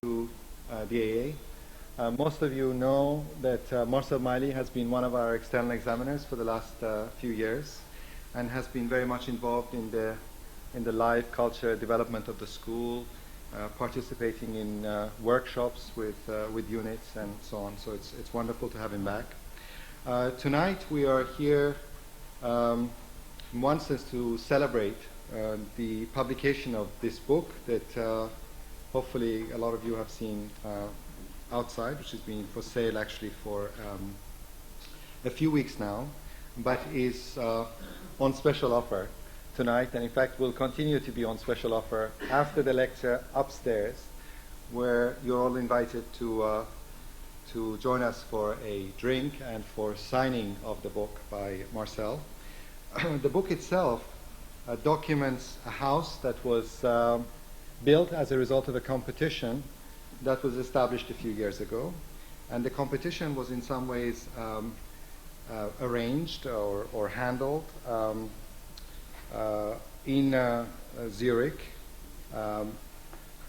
to the AA. Most of you know that Marcel Meili has been one of our external examiners for the last few years and has been very much involved in the life, culture, development of the school, participating in workshops with units and so on. So it's wonderful to have him back. Tonight we are here in one sense to celebrate the publication of this book that hopefully a lot of you have seen outside, which has been for sale actually for a few weeks now, but is on special offer tonight, and in fact will continue to be on special offer after the lecture upstairs, where you're all invited to join us for a drink and for signing of the book by Marcel. The book itself documents a house that was built as a result of a competition that was established a few years ago, and the competition was in some ways arranged or handled in Zurich,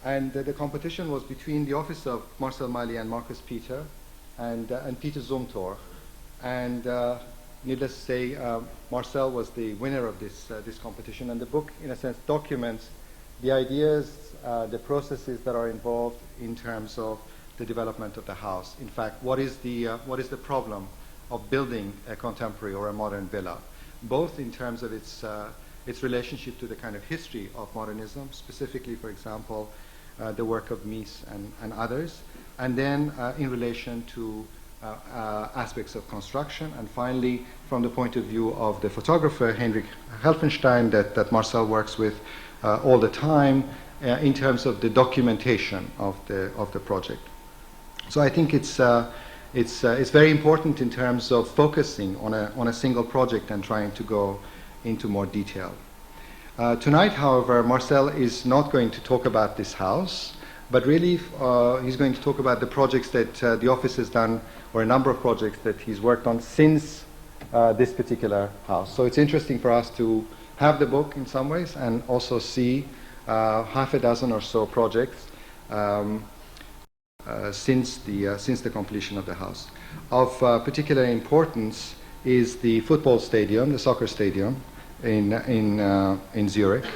and the competition was between the office of Marcel Meili and Marcus Peter and Peter Zumthor, and needless to say, Marcel was the winner of this competition, and the book in a sense documents the ideas, the processes that are involved in terms of the development of the house. In fact, what is the problem of building a contemporary or a modern villa, both in terms of its relationship to the kind of history of modernism, specifically, for example, the work of Mies and others, and then in relation to aspects of construction, and finally, from the point of view of the photographer Heinrich Helfenstein that Marcel works with all the time in terms of the documentation of the project. So I think it's very important in terms of focusing on a single project and trying to go into more detail. Tonight, however, Marcel is not going to talk about this house, but really he's going to talk about the projects that the office has done, or a number of projects that he's worked on since this particular house. So it's interesting for us to have the book in some ways and also see half a dozen or so projects since the completion of the house. Of particular importance is the football stadium, the soccer stadium in Zurich,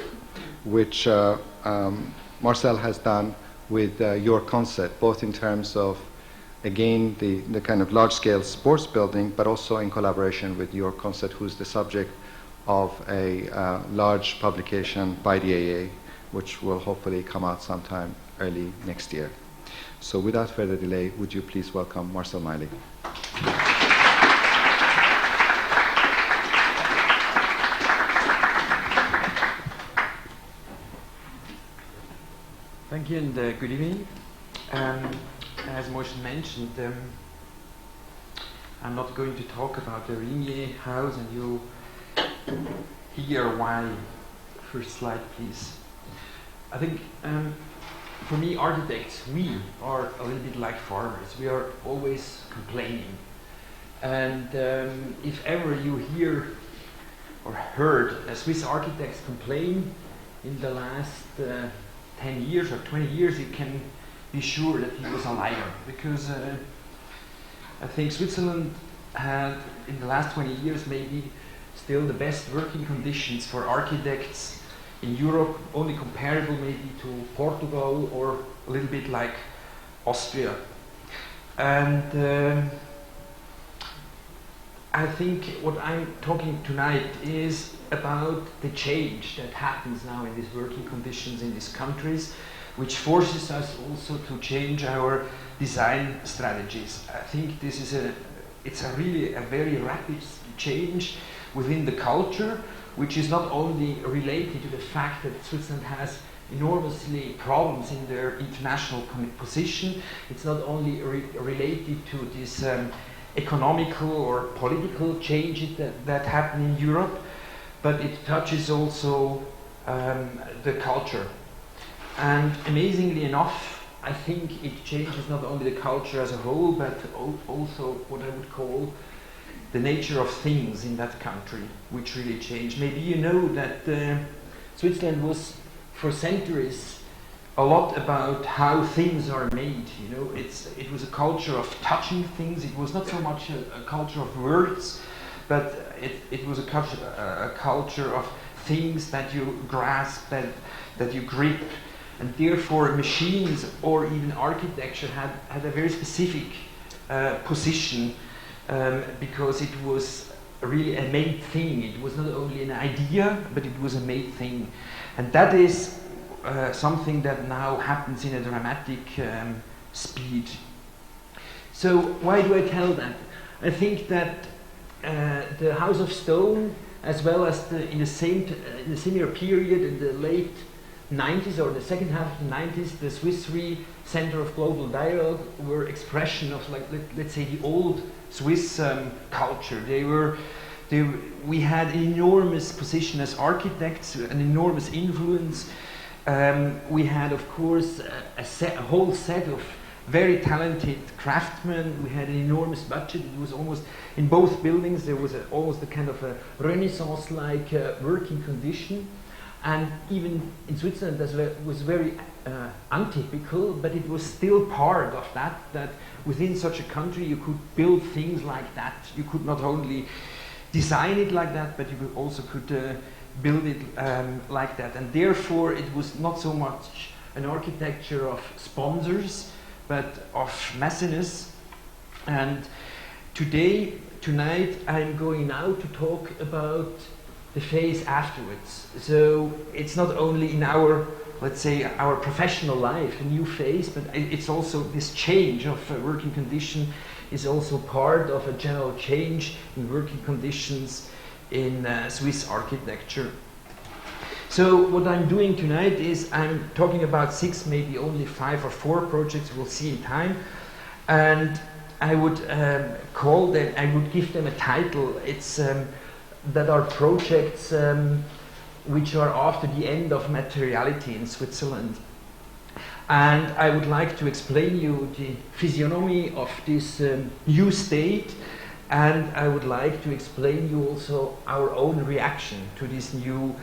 which Marcel has done with your concept, both in terms of, again, the kind of large-scale sports building, but also in collaboration with your concept, who's the subject of a large publication by the AA, which will hopefully come out sometime early next year. So without further delay, would you please welcome Marcel Meili. Thank you, and good evening. As Marcel mentioned, I'm not going to talk about the Rimier house, and you'll hear why. First slide, please. I think for me, architects, we are a little bit like farmers. We are always complaining. And if ever you hear or heard a Swiss architect complain in the last 10 years or 20 years, you can be sure that he was a liar, because I think Switzerland had, in the last 20 years, maybe still the best working conditions for architects in Europe, only comparable maybe to Portugal or a little bit like Austria. And I think what I'm talking tonight is about the change that happens now in these working conditions in these countries, which forces us also to change our design strategies. I think this is it's really a very rapid change within the culture, which is not only related to the fact that Switzerland has enormously problems in their international position. It's not only related to this economical or political changes that happen in Europe, but it touches also the culture. And amazingly enough, I think it changes not only the culture as a whole, but also what I would call the nature of things in that country, which really changed. Maybe you know that Switzerland was for centuries a lot about how things are made. You know, it was a culture of touching things. It was not so much a culture of words, but it was a culture of things that you grasp, that you grip, and therefore machines or even architecture had a very specific position, because it was really a made thing. It was not only an idea, but it was a made thing, and that is something that now happens in a dramatic speed. So why do I tell that? I think that the House of Stone, as well as in the similar period in the late 90s or the second half of the 90s, the Swiss Re Center of Global Dialogue were expression of, like, let's say, the old Swiss culture. We had an enormous position as architects, an enormous influence. We had, of course, a whole set of very talented craftsmen. We had an enormous budget. It was almost, in both buildings, there was almost a kind of a Renaissance-like working condition. And even in Switzerland, that was very untypical, but it was still part of that within such a country you could build things like that. You could not only design it like that, but you could build it like that. And therefore, it was not so much an architecture of sponsors, but of mecenas. And tonight, I'm going now to talk about the phase afterwards. So it's not only in our, let's say, our professional life, a new phase, but it's also this change of working condition is also part of a general change in working conditions in Swiss architecture. So what I'm doing tonight is I'm talking about 6, maybe only 5 or 4 projects, we'll see in time. And I would call them, I would give them a title. It's that are projects which are after the end of materiality in Switzerland. And I would like to explain you the physiognomy of this new state, and I would like to explain you also our own reaction to these new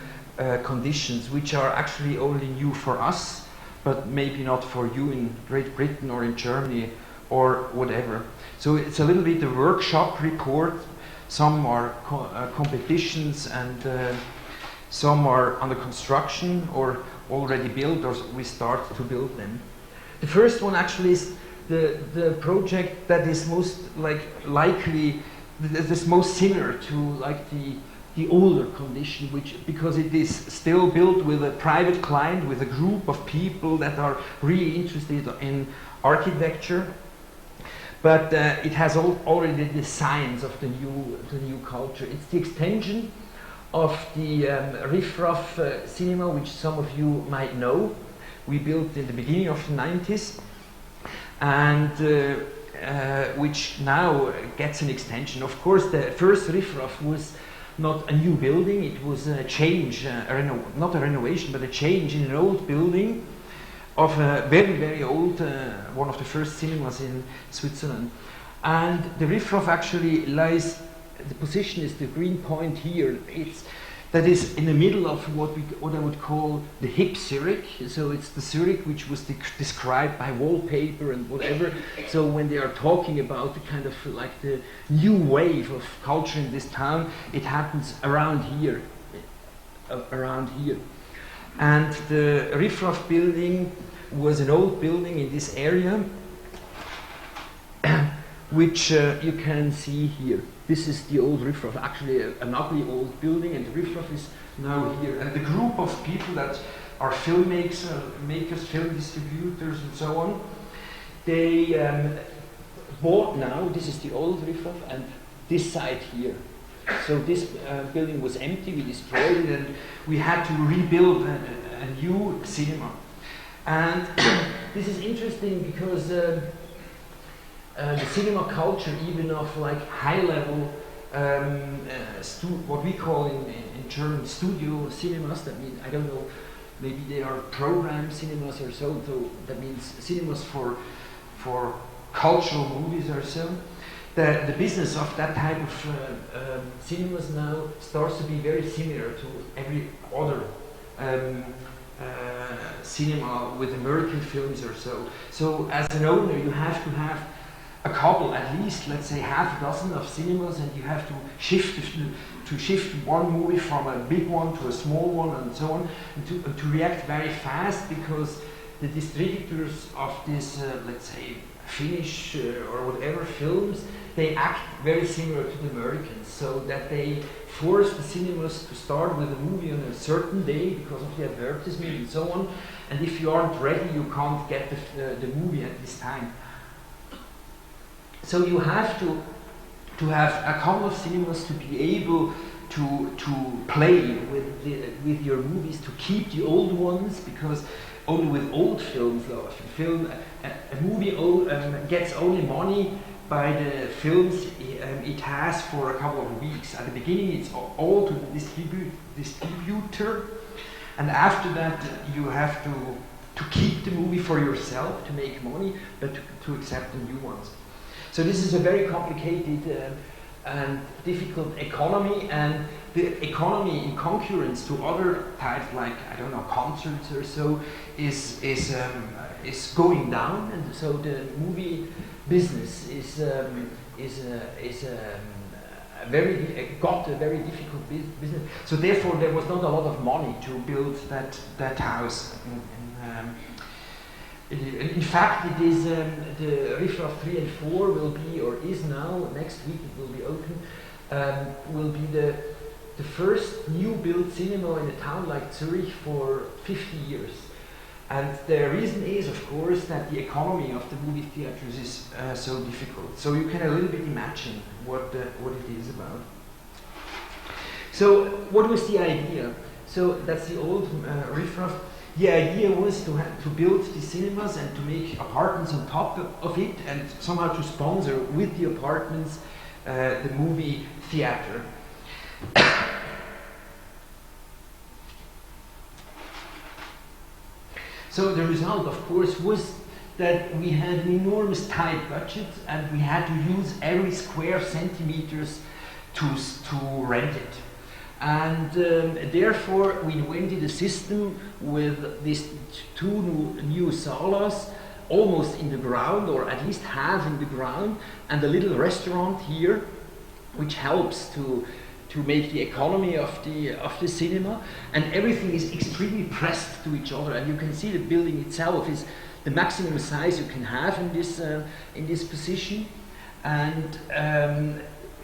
conditions, which are actually only new for us, but maybe not for you in Great Britain or in Germany or whatever. So it's a little bit a workshop report. Some are competitions, and some are under construction or already built, or we start to build them. The first one actually is the project that is most likely, that's most similar to like the older condition, because it is still built with a private client, with a group of people that are really interested in architecture. But it has already the signs of the new culture. It's the extension of the riff-raff cinema, which some of you might know. We built in the beginning of the 90s, and which now gets an extension. Of course, the first riff-raff was not a new building. It was a change, not a renovation, but a change in an old building of a very, very old, one of the first cinemas in Switzerland. And the riff-raff actually lies, the position is the green point here. That is in the middle of what I would call the hip Zurich. So it's the Zurich which was described by wallpaper and whatever. So when they are talking about the kind of like the new wave of culture in this town, it happens around here, And the riff-raff building was an old building in this area, which you can see here. This is the old riff-raff, actually an ugly old building, and the riff-raff is now here. And the group of people that are filmmakers, film distributors, and so on, they bought now, this is the old riff-raff, and this side here. So this building was empty, we destroyed it, and we had to rebuild a new cinema. And this is interesting because the cinema culture, even of like high-level, what we call in German studio cinemas, that means, I don't know, maybe they are program cinemas or so, that means cinemas for cultural movies or so. The business of that type of cinemas now starts to be very similar to every other cinema with American films or so. So as an owner, you have to have a couple, at least, let's say half a dozen of cinemas, and you have to shift one movie from a big one to a small one and so on, and to react very fast, because the distributors of this, let's say, Finnish or whatever films, they act very similar to the Americans, so that they force the cinemas to start with a movie on a certain day because of the advertisement and so on, and if you aren't ready, you can't get the movie at this time. So you have to have a couple of cinemas to be able to play with your movies, to keep the old ones, because only with old films, a movie gets only money by the films it has for a couple of weeks. At the beginning, it's all to the distributor, and after that, you have to keep the movie for yourself to make money, but to accept the new ones. So this is a very complicated and difficult economy, and the economy in concurrence to other types, like, I don't know, concerts or so, is going down, and so the movie business got a very difficult business. So therefore, there was not a lot of money to build that house. In fact, it is the Riffraff 3 and 4 will be, or is now, next week it will be open, will be the first new built cinema in a town like Zurich for 50 years. And the reason is, of course, that the economy of the movie theaters is so difficult. So you can a little bit imagine what it is about. So what was the idea? So that's the old Riffraff. The idea was to build the cinemas and to make apartments on top of it, and somehow to sponsor with the apartments the movie theater. So the result, of course, was that we had an enormous tight budget, and we had to use every square centimeters to rent it. And therefore, we invented a system with these two new salas, almost in the ground, or at least half in the ground, and a little restaurant here, which helps to make the economy of the cinema. And everything is extremely pressed to each other, and you can see the building itself is the maximum size you can have in this position, and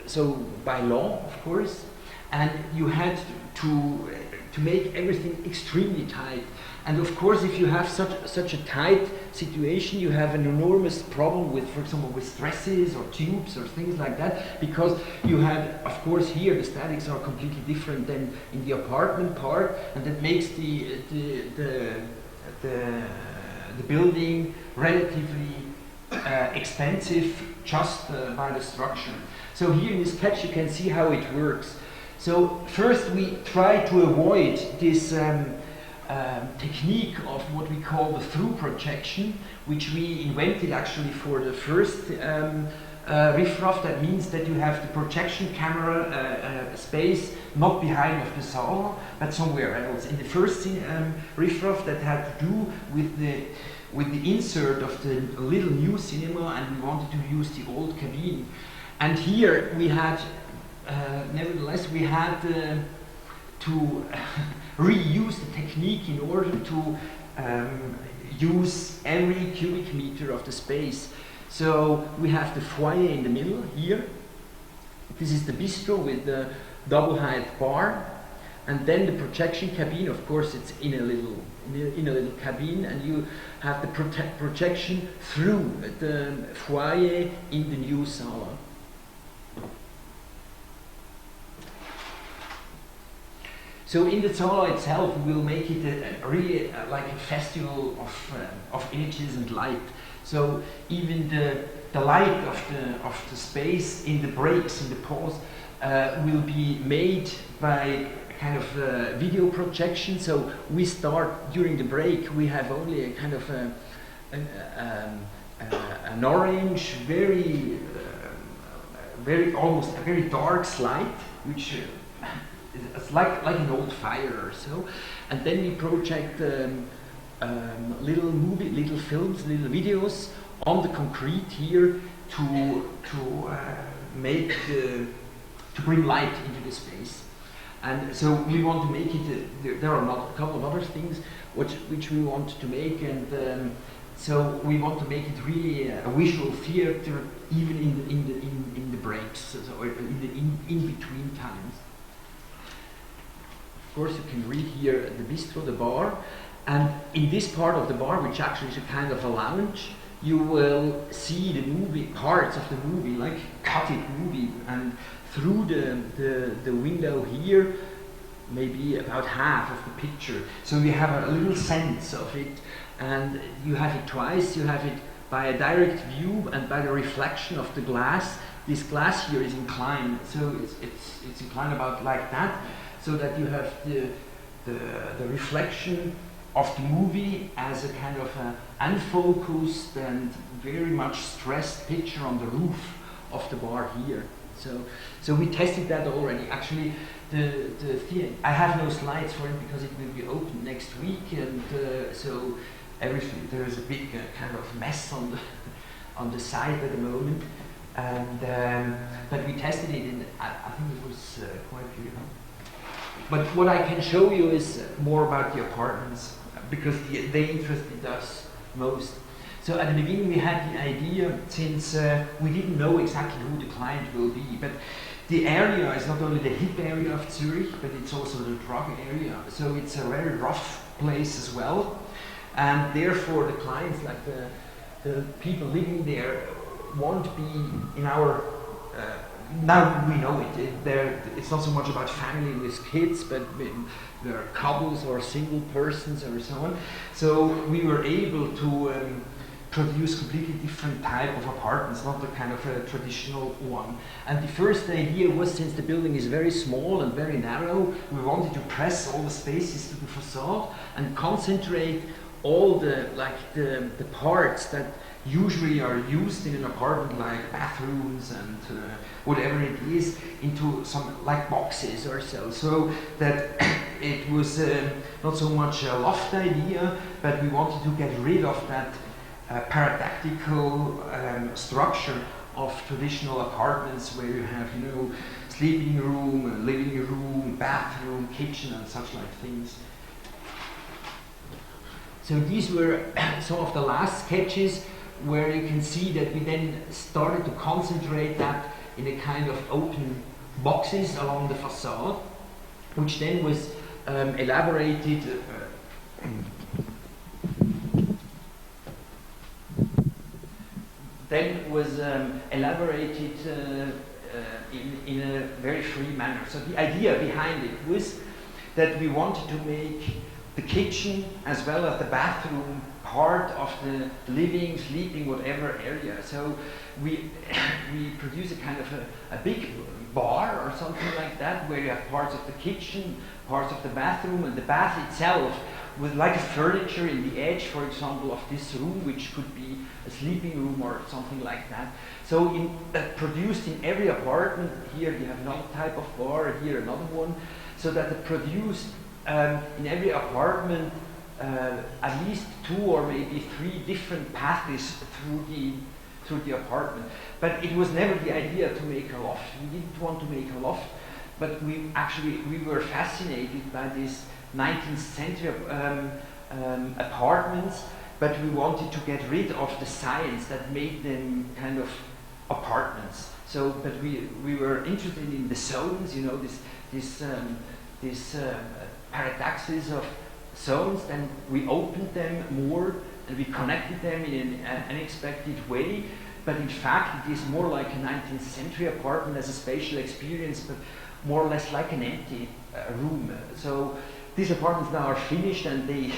so by law, of course. And you had to make everything extremely tight. And of course, if you have such a tight situation, you have an enormous problem with, for example, with stresses or tubes or things like that, because you had, of course, here the statics are completely different than in the apartment part, and that makes the building relatively expensive just by the structure. So here in this sketch, you can see how it works. So first we try to avoid this technique of what we call the through projection, which we invented actually for the first Riffraff. That means that you have the projection camera space not behind of the saal, but somewhere else. In the first Riffraff, that had to do with the insert of the little new cinema, and we wanted to use the old cabin. And here we had nevertheless, we had to reuse the technique in order to use every cubic meter of the space. So we have the foyer in the middle here. This is the bistro with the double height bar, and then the projection cabin. Of course, it's in a little cabin, and you have the projection through the foyer in the new sala. So in the sala itself, we will make it really like a festival of images and light. So even the light of the space in the breaks, in the pause, will be made by kind of video projection. So we start during the break. We have only a kind of an orange, very almost a very dark slide, which it's like an old fire or so, and then we project little films, little videos on the concrete here to bring light into the space. And so we want to make it, there are a couple of other things which we want to make, and so we want to make it really a visual theater, even in the breaks, or in between times. Of course, you can read here the bistro, the bar, and in this part of the bar, which actually is a kind of a lounge, you will see the parts of the movie, like cut-it movie, and through the window here, maybe about half of the picture. So you have a little sense of it, and you have it twice. You have it by a direct view and by the reflection of the glass. This glass here is inclined, so it's inclined about like that, so that you have the reflection of the movie as a kind of unfocused and very much stressed picture on the roof of the bar here. So we tested that already. Actually, the theater, I have no slides for it because it will be open next week, and so everything, there is a big kind of mess on the site at the moment, and but we tested it, and I think it was quite good. But what I can show you is more about the apartments, because they interested us most. So at the beginning we had the idea, since we didn't know exactly who the client will be, but the area is not only the hip area of Zurich, but it's also the drug area. So it's a very rough place as well, and therefore the clients, like the people living there, won't be in our. Now we know it. It's not so much about family with kids, but there are couples or single persons or so on. So we were able to produce completely different type of apartments, not the kind of a traditional one. And the first idea was, since the building is very small and very narrow, we wanted to press all the spaces to the facade and concentrate all the parts that usually are used in an apartment, like bathrooms and whatever it is, into some like boxes or so. So that it was not so much a loft idea, but we wanted to get rid of that paradactycal structure of traditional apartments, where you have, sleeping room, living room, bathroom, kitchen, and such like things. So these were some of the last sketches, where you can see that we then started to concentrate that in a kind of open boxes along the facade, which then was elaborated in a very free manner. So the idea behind it was that we wanted to make the kitchen as well as the bathroom part of the living, sleeping, whatever area. So we produce a kind of a big bar or something like that, where you have parts of the kitchen, parts of the bathroom, and the bath itself with like a furniture in the edge, for example, of this room, which could be a sleeping room or something like that. So produced in every apartment. Here you have another type of bar, here another one, so that the produced in every apartment at least 2 or maybe 3 different paths through the apartment. But it was never the idea to make a loft. We didn't want to make a loft, but we were fascinated by these 19th century apartments, but we wanted to get rid of the science that made them kind of apartments. So, but we were interested in the zones, this paradoxes of zones, and we opened them more and we connected them in an unexpected way. But in fact, it is more like a 19th century apartment as a spatial experience, but more or less like an empty room. So these apartments now are finished, and they,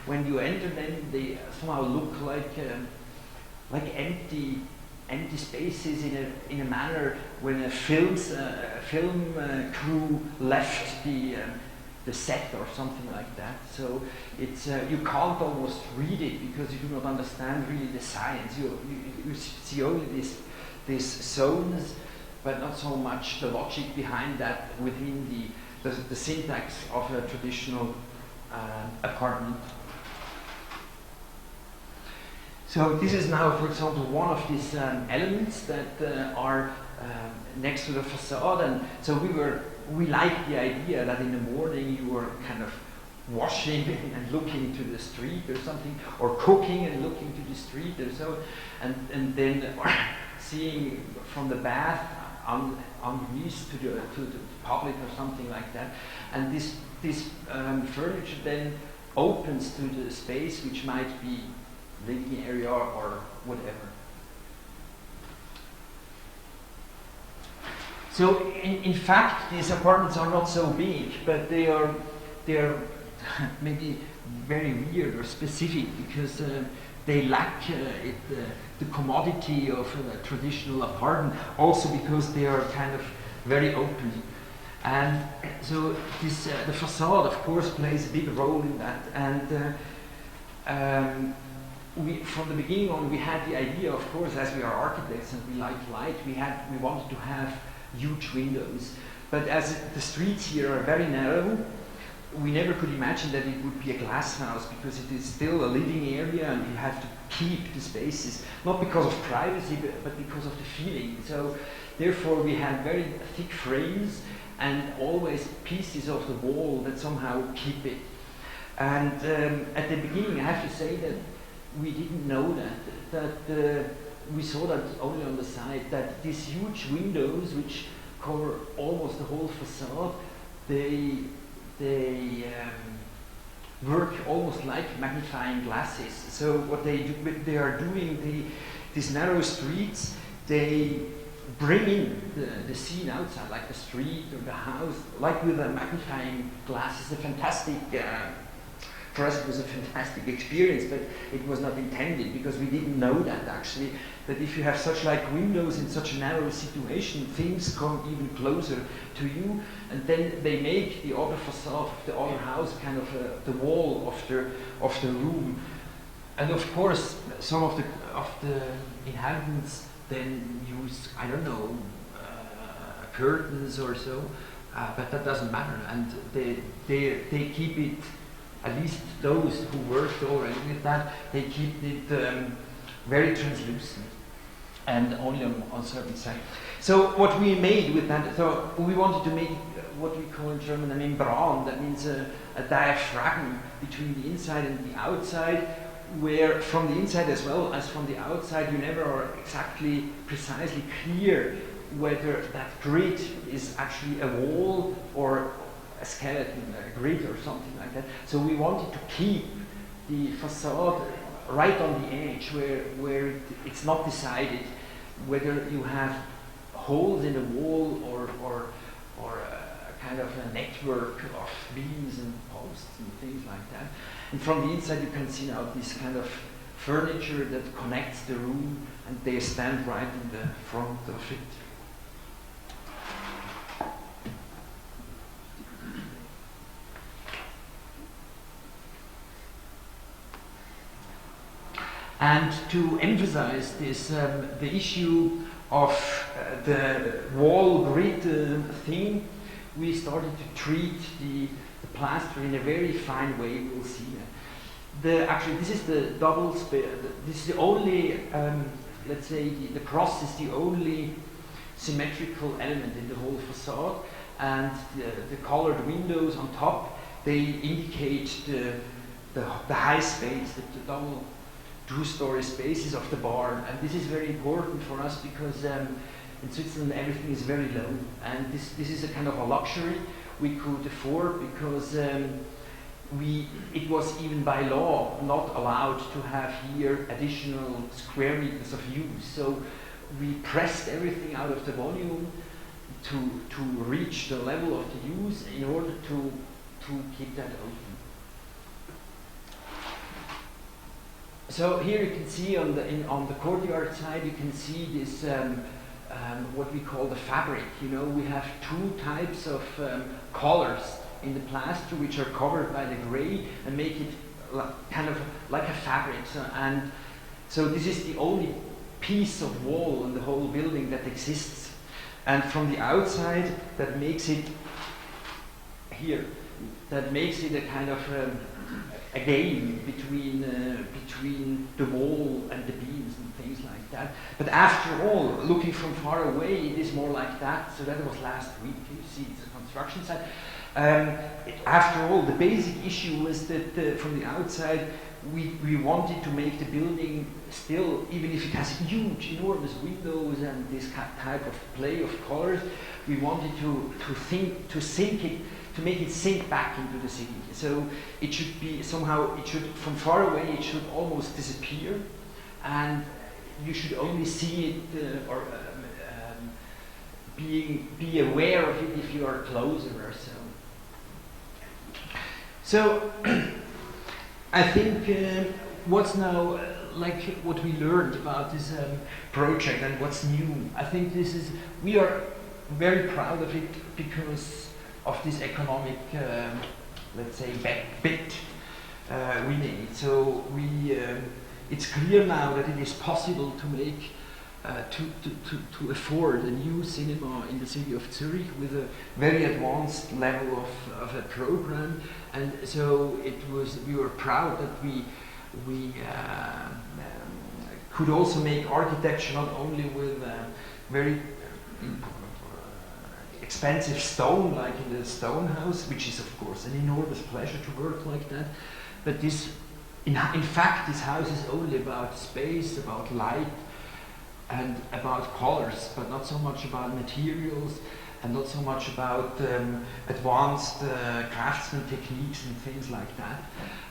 when you enter them, they somehow look like empty spaces in a manner when a film crew left the set or something like that. So it's you can't almost read it because you do not understand really the science. You see only these zones, but not so much the logic behind that within the syntax of a traditional apartment. So this is now, for example, one of these elements that are next to the facade, and so we liked the idea that in the morning you were kind of washing and looking to the street or something, or cooking and looking to the street or so, and then seeing from the bath underneath to the public or something like that. And this furniture then opens to the space, which might be living area or whatever. So in fact, these apartments are not so big, but they are maybe very weird or specific because they lack the commodity of a traditional apartment, also because they are kind of very open. And so this, the facade, of course, plays a big role in that. And from the beginning on, we had the idea, of course, as we are architects and we like light, we wanted to have huge windows. But as the streets here are very narrow, we never could imagine that it would be a glass house, because it is still a living area and you have to keep the spaces, not because of privacy, but because of the feeling. So therefore we had very thick frames and always pieces of the wall that somehow keep it. And at the beginning, I have to say that we didn't know that we saw that only on the side, that these huge windows, which cover almost the whole facade, they work almost like magnifying glasses. So what they are doing, these narrow streets, they bring in the scene outside, like the street or the house, like with a magnifying glass. It's a fantastic, for us it was a fantastic experience, but it was not intended, because we didn't know that actually, that if you have such like windows in such a narrow situation, things come even closer to you, and then they make the other facade of the other house kind of the wall of the room. And of course, some of the inhabitants then use, I don't know, curtains or so, but that doesn't matter, and they keep it, at least those who worked already with that, they keep it very translucent and only on certain sides. So what we made with that, so we wanted to make what we call in German a Membran, that means a diaphragm between the inside and the outside, where from the inside as well as from the outside you never are exactly precisely clear whether that grid is actually a wall or a skeleton, a grid or something like that. So we wanted to keep the facade right on the edge where it's not decided whether you have holes in the wall or a kind of a network of beams and posts and things like that. And from the inside you can see now this kind of furniture that connects the room, and they stand right in the front of it. And to emphasize this, the issue of the wall grid thing, we started to treat the plaster in a very fine way. We'll see that. Actually, this is the double space. This is the only, let's say, the cross is the only symmetrical element in the whole facade, and the colored windows on top, they indicate the high space, the double two-story spaces of the barn. And this is very important for us because in Switzerland everything is very low, and this is a kind of a luxury we could afford, because it was even by law not allowed to have here additional square meters of use. So we pressed everything out of the volume to reach the level of the use in order to keep that open. So here you can see on the courtyard side, you can see this what we call the fabric. You know, we have two types of colors in the plaster, which are covered by the gray and make it kind of like a fabric. So this is the only piece of wall in the whole building that exists. And from the outside, that makes it here that makes it a kind of a game between the wall and the beams and things like that. But after all, looking from far away, it is more like that. So that was last week. You see, it's a construction site. After all, the basic issue was that from the outside, we wanted to make the building still, even if it has huge, enormous windows and this type of play of colors, we wanted to make it sink back into the city. So it should be somehow, from far away, it should almost disappear, and you should only see it or be aware of it if you are closer or so. So I think what's now like what we learned about this project and what's new. I think we are very proud of it because of this economic, let's say, bit we made. So it's clear now that it is possible to make, to afford a new cinema in the city of Zurich with a very advanced level of a program. And so we were proud that we could also make architecture not only with very expensive stone, like in the stone house, which is of course an enormous pleasure to work like that, but in fact this house is only about space, about light, and about colors, but not so much about materials, and not so much about advanced craftsman techniques and things like that.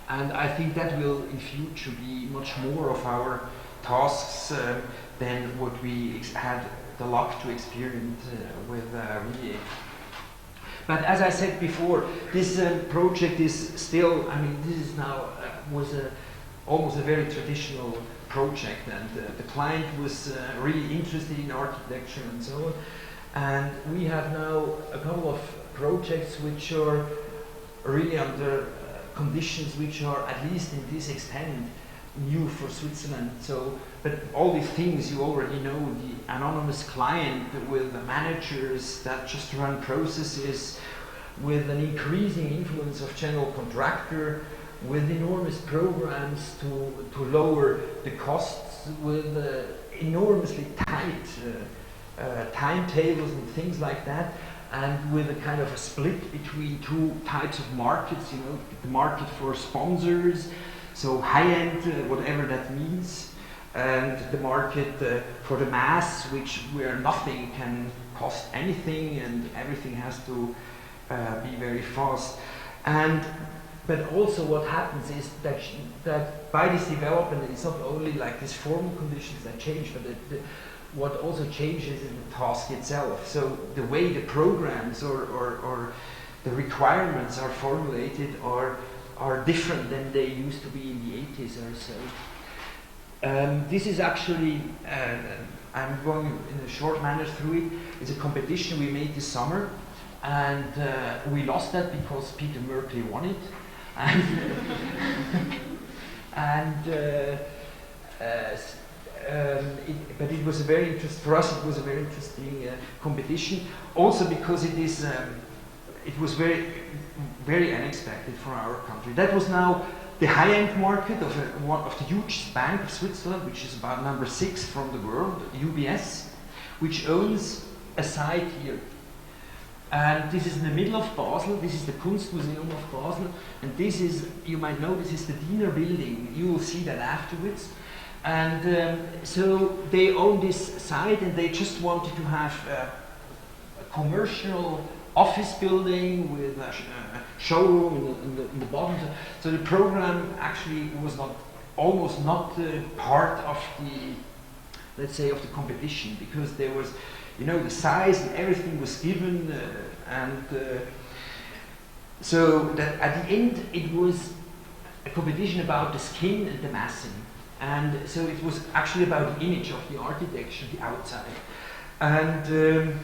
And I think that will in future be much more of our tasks than what we had the luck to experience with Rie. But as I said before, this project is still, I mean, this is now, was almost a very traditional project, and the client was really interested in architecture and so on. And we have now a couple of projects which are really under conditions which are, at least in this extent, new for Switzerland. So, but all these things you already know, the anonymous client with the managers that just run processes, with an increasing influence of general contractor, with enormous programs to lower the costs, with enormously tight timetables and things like that, and with a kind of a split between two types of markets, you know, the market for sponsors, so high-end, whatever that means, and the market for the mass, where nothing can cost anything and everything has to be very fast. But also what happens is that by this development, it's not only like these formal conditions that change, but what also changes is the task itself. So the way the programs or the requirements are formulated are different than they used to be in the 80s or so. This is actually, I'm going in a short manner through it. It's a competition we made this summer, and we lost that because Peter Merkley won it. But it was a very interesting, for us it was a very interesting competition, also because it was very, very unexpected for our country. That was now the high-end market of one of the huge bank of Switzerland, which is about number 6 from the world, UBS, which owns a site here. And this is in the middle of Basel. This is the Kunstmuseum of Basel, and this is, you might know, this is the Diener building. You will see that afterwards. And so they own this site, and they just wanted to have a commercial office building with a showroom in the bottom. So the program actually was almost not part of the, let's say, of the competition, because there was, you know, the size and everything was given, so that at the end it was a competition about the skin and the massing. And so it was actually about the image of the architecture, the outside. And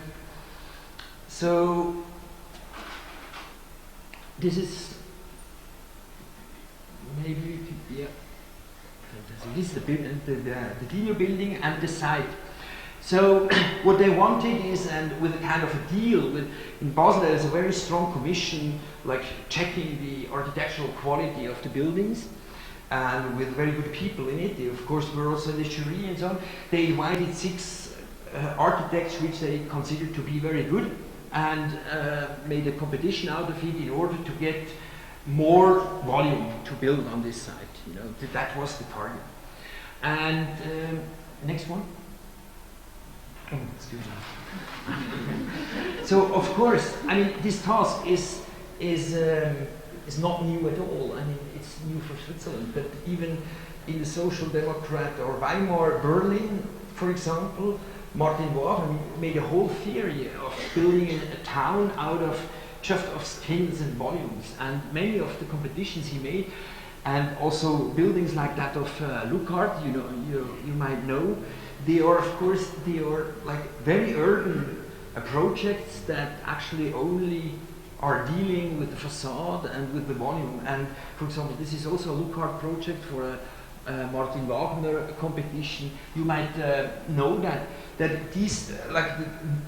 so this is maybe, yeah. So this is the Diener building and the site. So what they wanted is, and with a kind of a deal, in Basel there is a very strong commission, like checking the architectural quality of the buildings, and with very good people in it. They, of course, were also in the jury and so on. They invited 6 architects which they considered to be very good, and made a competition out of it in order to get more volume to build on this site. You know, that was the target. And next one. Oh, excuse me. So of course, I mean, this task is not new at all. I mean, it's new for Switzerland, but even in the Social Democrat or Weimar Berlin, for example, Martin Wagner made a whole theory of building a town out of just of scales and volumes, and many of the competitions he made, and also buildings like that of Lucard, you know, you might know. They are, of course, they are like very urban projects that actually only are dealing with the facade and with the volume. And for example, this is also a Lucard project for a Martin Wagner competition. You might know that these, like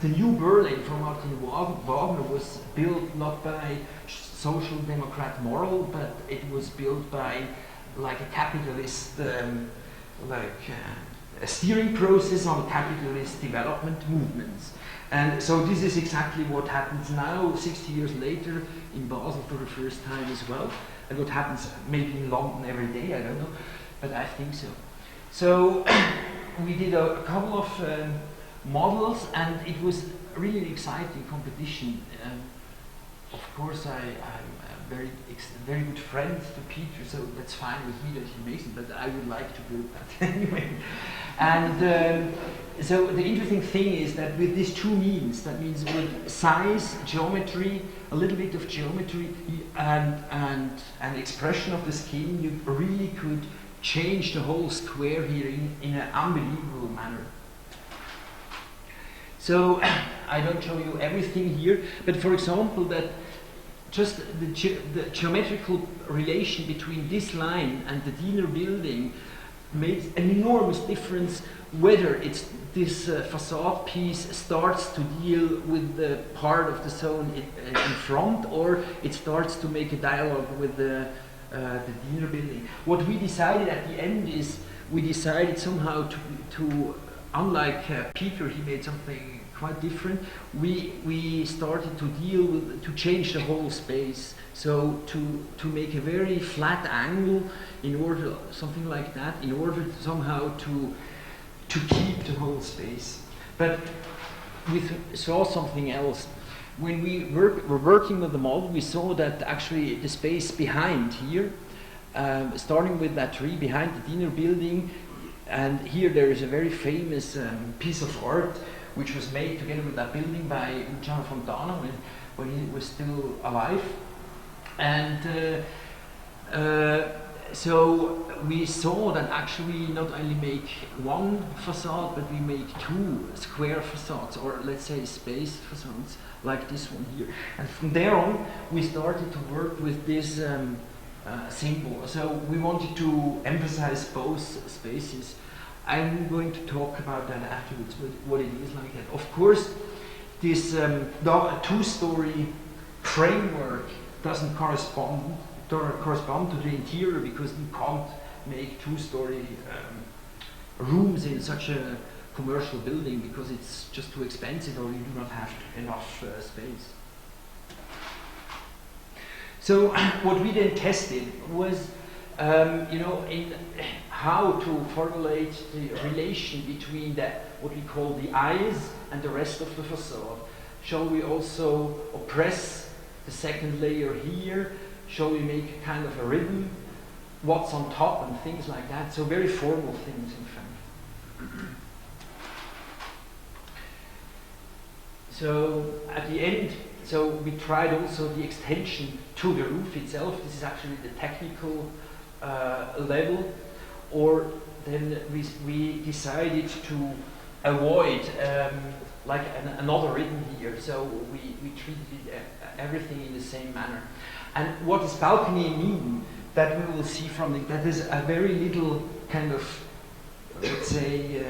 the new Berlin for Martin Wagner was built not by social democrat moral, but it was built by like a capitalist, a steering process on capitalist development movements. And so this is exactly what happens now, 60 years later, in Basel for the first time as well. And what happens maybe in London every day, I don't know, but I think so. So we did a couple of models, and it was a really exciting competition. Of course, I'm a very good friend to Peter, so that's fine with me that he makes it, but I would like to build that anyway. And so the interesting thing is that with these 2 means, that means with size, geometry, a little bit of geometry, and expression of the scheme, you really could change the whole square here in an unbelievable manner. So I don't show you everything here, but for example, that just the geometrical relation between this line and the Diener building makes an enormous difference whether it's this facade piece starts to deal with the part of the zone in front, or it starts to make a dialogue with the Diener building. What we decided at the end is we decided somehow to unlike Peter, he made something quite different. We started to deal with, to change the whole space. So to make a very flat angle in order, something like that, in order somehow to keep the whole space. But we saw something else. When we were working with the model, we saw that actually the space behind here, starting with that tree behind the Diener building, and here there is a very famous piece of art which was made together with that building by Luciano Fontana when he was still alive. And so we saw that actually not only make one facade, but we make 2 square facades, or let's say space facades, like this one here. And from there on, we started to work with this symbol. So we wanted to emphasize both spaces. I'm going to talk about that afterwards, what it is like that. Of course, this 2-story framework doesn't correspond to the interior, because you can't make 2-story rooms in such a commercial building, because it's just too expensive, or you do not have enough space. So what we then tested was, in how to formulate the relation between what we call the eyes and the rest of the facade. Shall we also oppress the second layer here? Shall we make kind of a ribbon? What's on top and things like that? So very formal things, in fact. So at the end, so we tried also the extension to the roof itself. This is actually the technical level. Or then we decided to avoid another ribbon here. So we treated everything in the same manner. And what does balcony mean? That we will see from it. That is a very little kind of, let's say,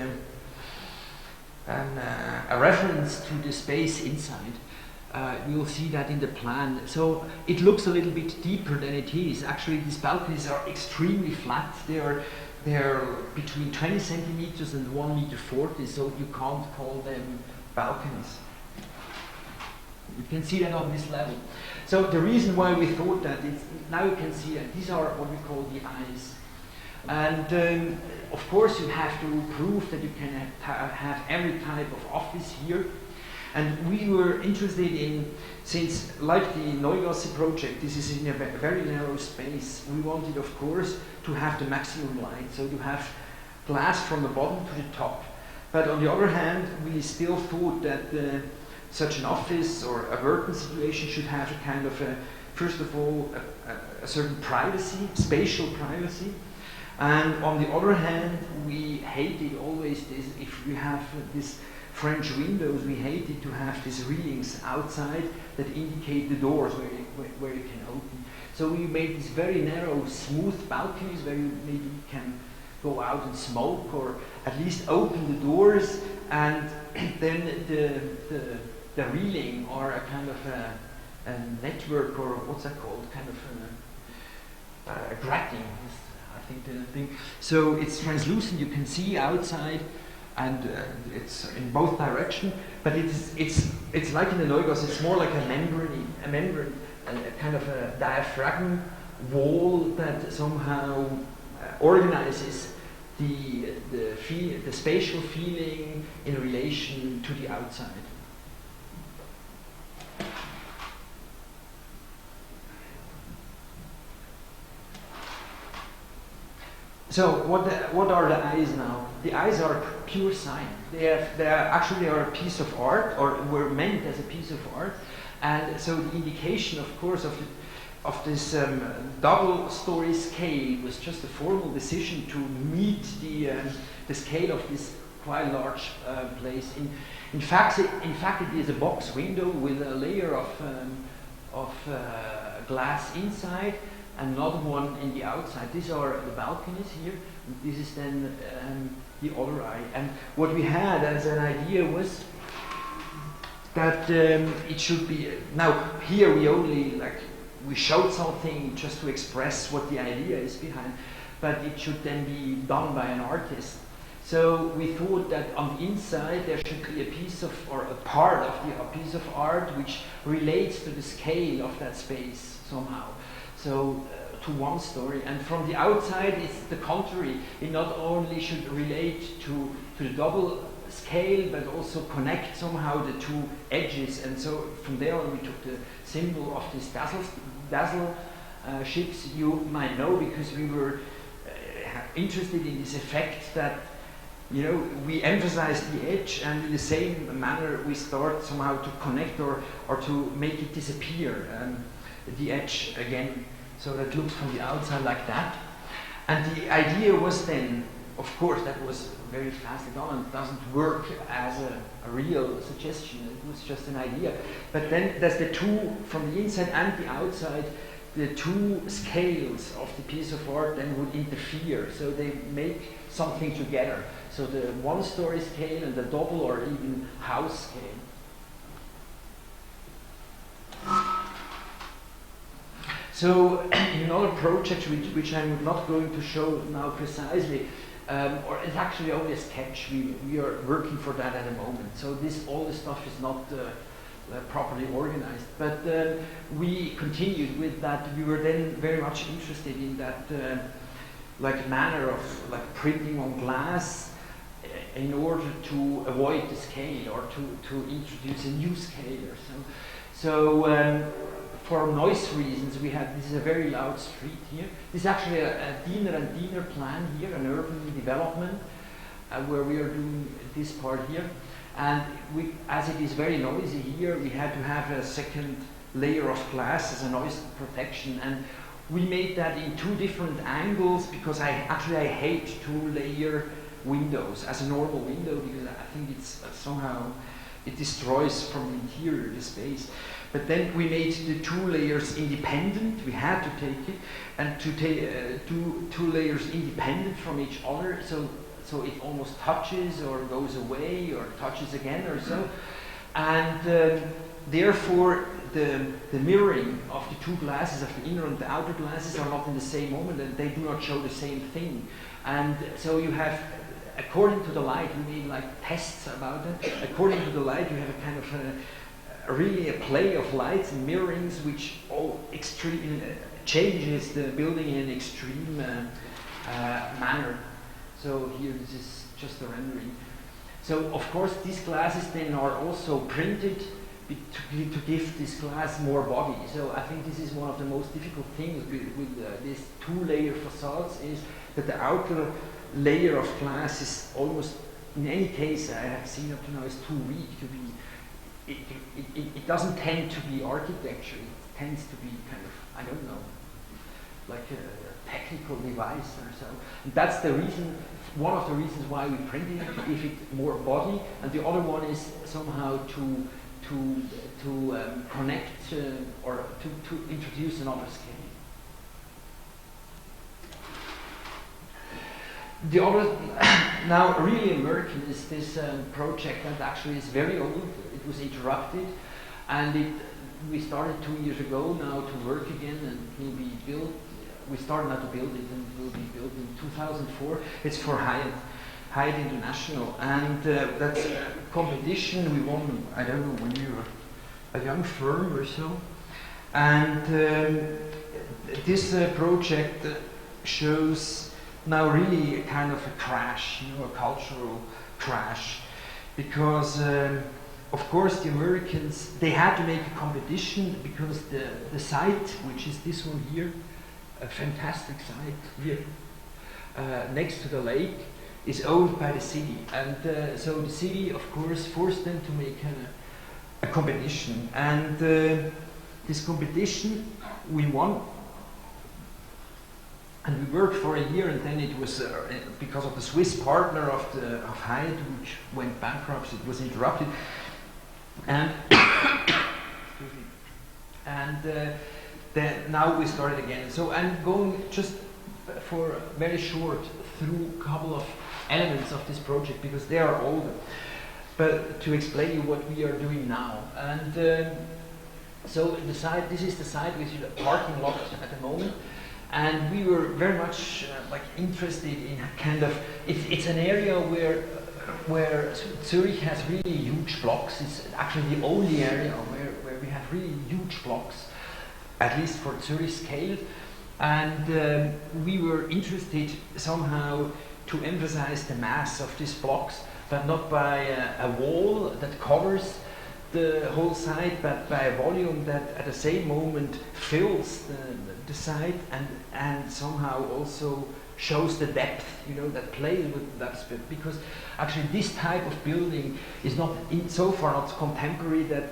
a reference to the space inside. You'll see that in the plan. So it looks a little bit deeper than it is. Actually, these balconies are extremely flat. They're between 20 centimeters and 1.40 meters, so you can't call them balconies. You can see that on this level. So the reason why we thought that is, now you can see that these are what we call the eyes. And of course you have to prove that you can have every type of office here. And we were interested in, since like the Neugasse project, this is in a very narrow space, we wanted of course to have the maximum light, so to have glass from the bottom to the top. But on the other hand, we still thought that such an office or a working situation should have a kind of first of all, a certain privacy, spatial privacy. And on the other hand, we hated always this, if we have this French windows, we hated to have these railings outside that indicate the doors where you can open. So we made these very narrow, smooth balconies where you maybe can go out and smoke or at least open the doors, and then the railing or a kind of a network, or what's that called, kind of a grating, I think the thing. So it's translucent, you can see outside, and it's in both directions, but it's like in the Neugasse, it's more like a membrane, a kind of a diaphragm wall that somehow organizes the spatial feeling in relation to the outside. So what are the eyes now? The eyes are pure sign. They are a piece of art, or were meant as a piece of art, and so the indication, of course, of this double-story scale was just a formal decision to meet the scale of this quite large place. In fact, it is a box window with a layer of glass inside, another one in the outside. These are the balconies here. This is then the other eye. And what we had as an idea was that it should be, now here we only we showed something just to express what the idea is behind, but it should then be done by an artist. So we thought that on the inside there should be a piece of, or a part of a piece of art which relates to the scale of that space somehow. So to one story, and from the outside it's the contrary. It not only should relate to the double scale, but also connect somehow the two edges. And so from there on we took the symbol of these Basle ships. You might know, because we were interested in this effect that, you know, we emphasize the edge, and in the same manner we start somehow to connect or to make it disappear, the edge again. So that looks from the outside like that. And the idea was then, of course, that was very fast done and doesn't work as a real suggestion. It was just an idea. But then there's the two, from the inside and the outside, the two scales of the piece of art then would interfere. So they make something together. So the one-story scale and the double or even house scale. So in another project, which I'm not going to show now precisely, or it's actually only a sketch, we are working for that at the moment. So all this stuff is not properly organized. But we continued with that. We were then very much interested in that manner of printing on glass in order to avoid the scale, or to introduce a new scale or so. So for noise reasons, this is a very loud street here. This is actually a Diener and Diener plan here, an urban development, where we are doing this part here. And as it is very noisy here, we had to have a second layer of glass as a noise protection. And we made that in two different angles, because I hate two-layer windows as a normal window, because I think it's somehow, it destroys from the interior the space. But then we made the two layers independent. We had to take it, and to take two layers independent from each other. So so it almost touches or goes away or touches again or so. And therefore, the mirroring of the two glasses, of the inner and the outer glasses, are not in the same moment, and they do not show the same thing. And so you have, according to the light, we made like tests about it. According to the light, you have a kind of really a play of lights and mirrorings, which all extreme changes the building in an extreme manner. So here, this is just a rendering. So of course, these glasses then are also printed to give this glass more body. So I think this is one of the most difficult things with these two-layer facades, is that the outer layer of glass is almost, in any case I have seen up to now, is too weak to be, it doesn't tend to be architecture, it tends to be kind of, I don't know, like a technical device or so. And that's the reason, one of the reasons why we printed it, to give it more body, and the other one is somehow to connect or to introduce another scale. The other, now really American, is this project that actually is very old. It was interrupted, and we started 2 years ago now to work again, and it will be built. We started now to build it, and it will be built in 2004. It's for Hyatt International, and that's a competition we won, I don't know, when you were a young firm or so. And this project shows now really a kind of a crash, you know, a cultural crash, because of course the Americans, they had to make a competition because the site, which is this one here, a fantastic site here, next to the lake, is owned by the city, and so the city, of course, forced them to make a competition, and this competition we won, and we worked for a year, and then it was because of the Swiss partner of Hyatt, which went bankrupt, it was interrupted, and then now we started again. So I'm going just for very short through a couple of elements of this project, because they are older, but to explain you what we are doing now. And so the site, this is the site which is a parking lot at the moment, and we were very much like interested in kind of, it's an area where Zurich has really huge blocks. It's actually the only area where we have really huge blocks, at least for Zurich scale. And we were interested somehow to emphasize the mass of these blocks, but not by a wall that covers the whole site, but by a volume that at the same moment fills the site and somehow also shows the depth, you know, that plays with that spirit. Because actually this type of building is not, so far not contemporary, that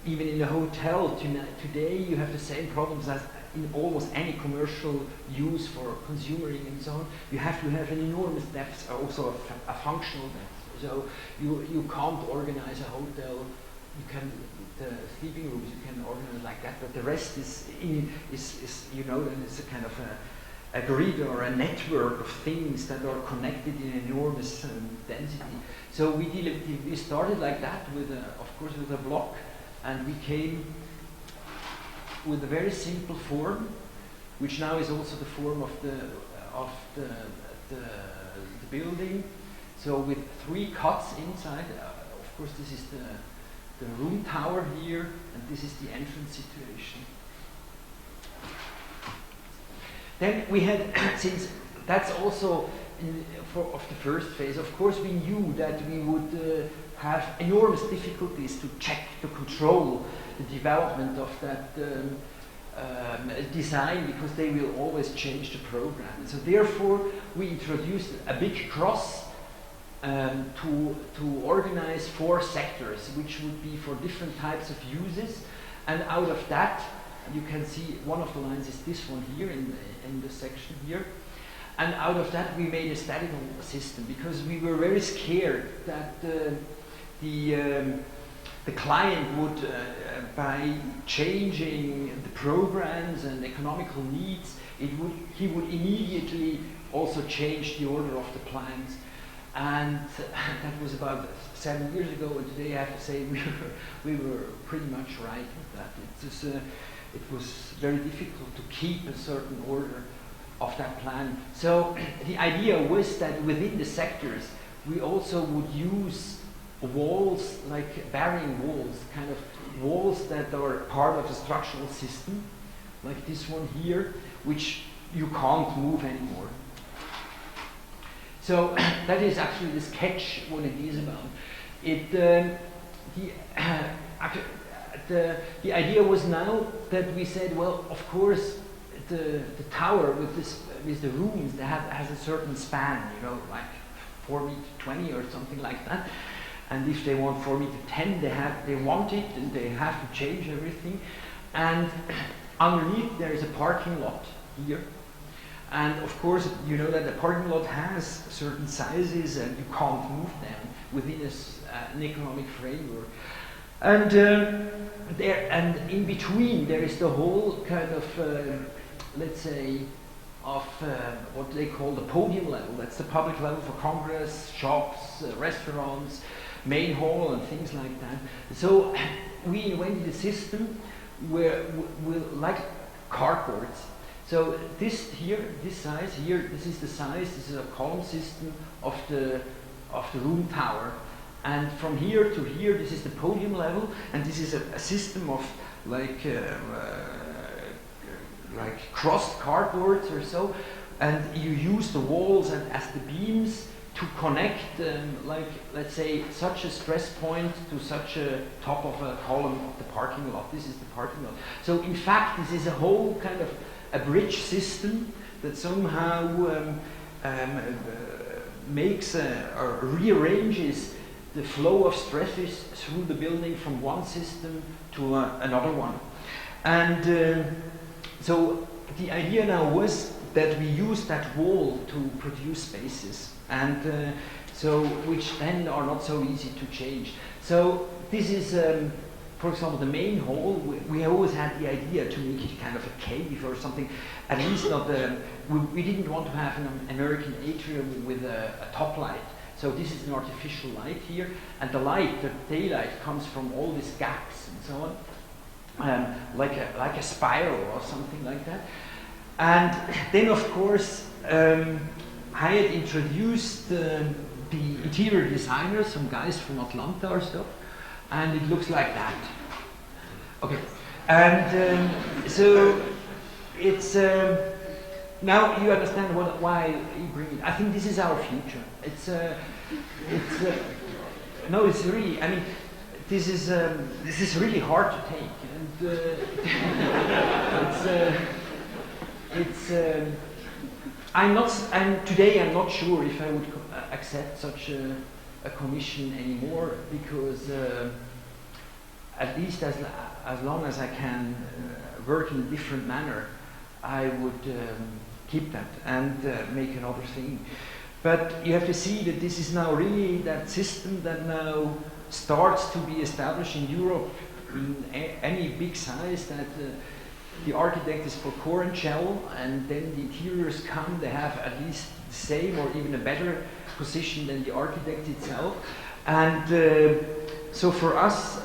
even in a hotel today you have the same problems as in almost any commercial use for consumering and so on. You have to have an enormous depth, also a functional depth. So you can't organize a hotel. You can, the sleeping rooms you can organize like that, but the rest is you know, it's a kind of a grid or a network of things that are connected in enormous density. So we started like that with of course with a block, and we came with a very simple form, which now is also the form of the building. So with 3 cuts inside. Of course, this is the room tower here, and this is the entrance situation. Then we had, since that's also of the first phase, of course we knew that we would have enormous difficulties to check, to control the development of that design, because they will always change the program. And so therefore we introduced a big cross to organize 4 sectors, which would be for different types of uses. And out of that, you can see one of the lines is this one here in the section here. And out of that we made a statical system, because we were very scared that the client would, by changing the programs and economical needs, he would immediately also change the order of the plans. And that was about 7 years ago, and today I have to say we were pretty much right with that. It was very difficult to keep a certain order of that plan. So the idea was that within the sectors, we also would use walls, like bearing walls, kind of walls that are part of the structural system, like this one here, which you can't move anymore. So that is actually the sketch what it is about. The idea was now that we said, well, of course, the tower with the rooms that has a certain span, you know, like 4 meter 20 or something like that. And if they want 4 meter 10, they want it, and they have to change everything. And underneath there is a parking lot here. And of course, you know that the parking lot has certain sizes, and you can't move them within an economic framework. And in between there is the whole kind of, let's say, of what they call the podium level. That's the public level for congress, shops, restaurants, main hall, and things like that. So we invented a system where like carports. So this here, this size here, this is the size. This is a column system of the room tower, and from here to here, this is the podium level, and this is a system of like crossed cardboards or so, and you use the walls as the beams to connect, like let's say, such a stress point to such a top of a column of the parking lot. This is the parking lot. So in fact, this is a whole kind of a bridge system that somehow makes or rearranges the flow of stresses through the building from one system to another one. And so the idea now was that we use that wall to produce spaces, and so which then are not so easy to change. So this is, for example, the main hall. We always had the idea to make it kind of a cave or something, at least not the. We didn't want to have an American atrium with a top light. So this is an artificial light here, and the light, the daylight, comes from all these gaps and so on, like a spiral or something like that. And then, of course, I had introduced the interior designers, some guys from Atlanta or stuff, and it looks like that. Okay, and so it's now you understand why you bring it. I think this is our future. No, it's really. I mean, this is really hard to take, and today I'm not sure if I would accept such a commission anymore, because at least as long as I can work in a different manner, I would keep that and make another thing. But you have to see that this is now really that system that now starts to be established in Europe in any big size, that the architect is for core and shell, and then the interiors come, they have at least the same or even a better position than the architect itself. And so for us,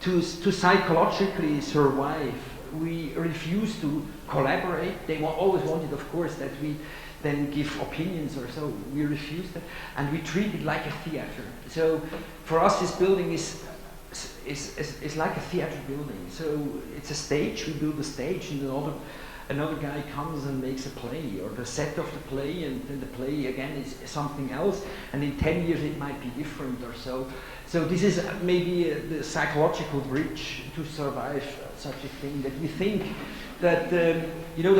to psychologically survive, we refuse to collaborate. They always wanted, of course, that we then give opinions or so. We refused that, and we treat it like a theater. So for us, this building is like a theater building. So it's a stage. We build a stage, and another guy comes and makes a play, or the set of the play, and then the play again is something else. And in 10 years, it might be different or so. So this is maybe the psychological bridge to survive such a thing, that we think that the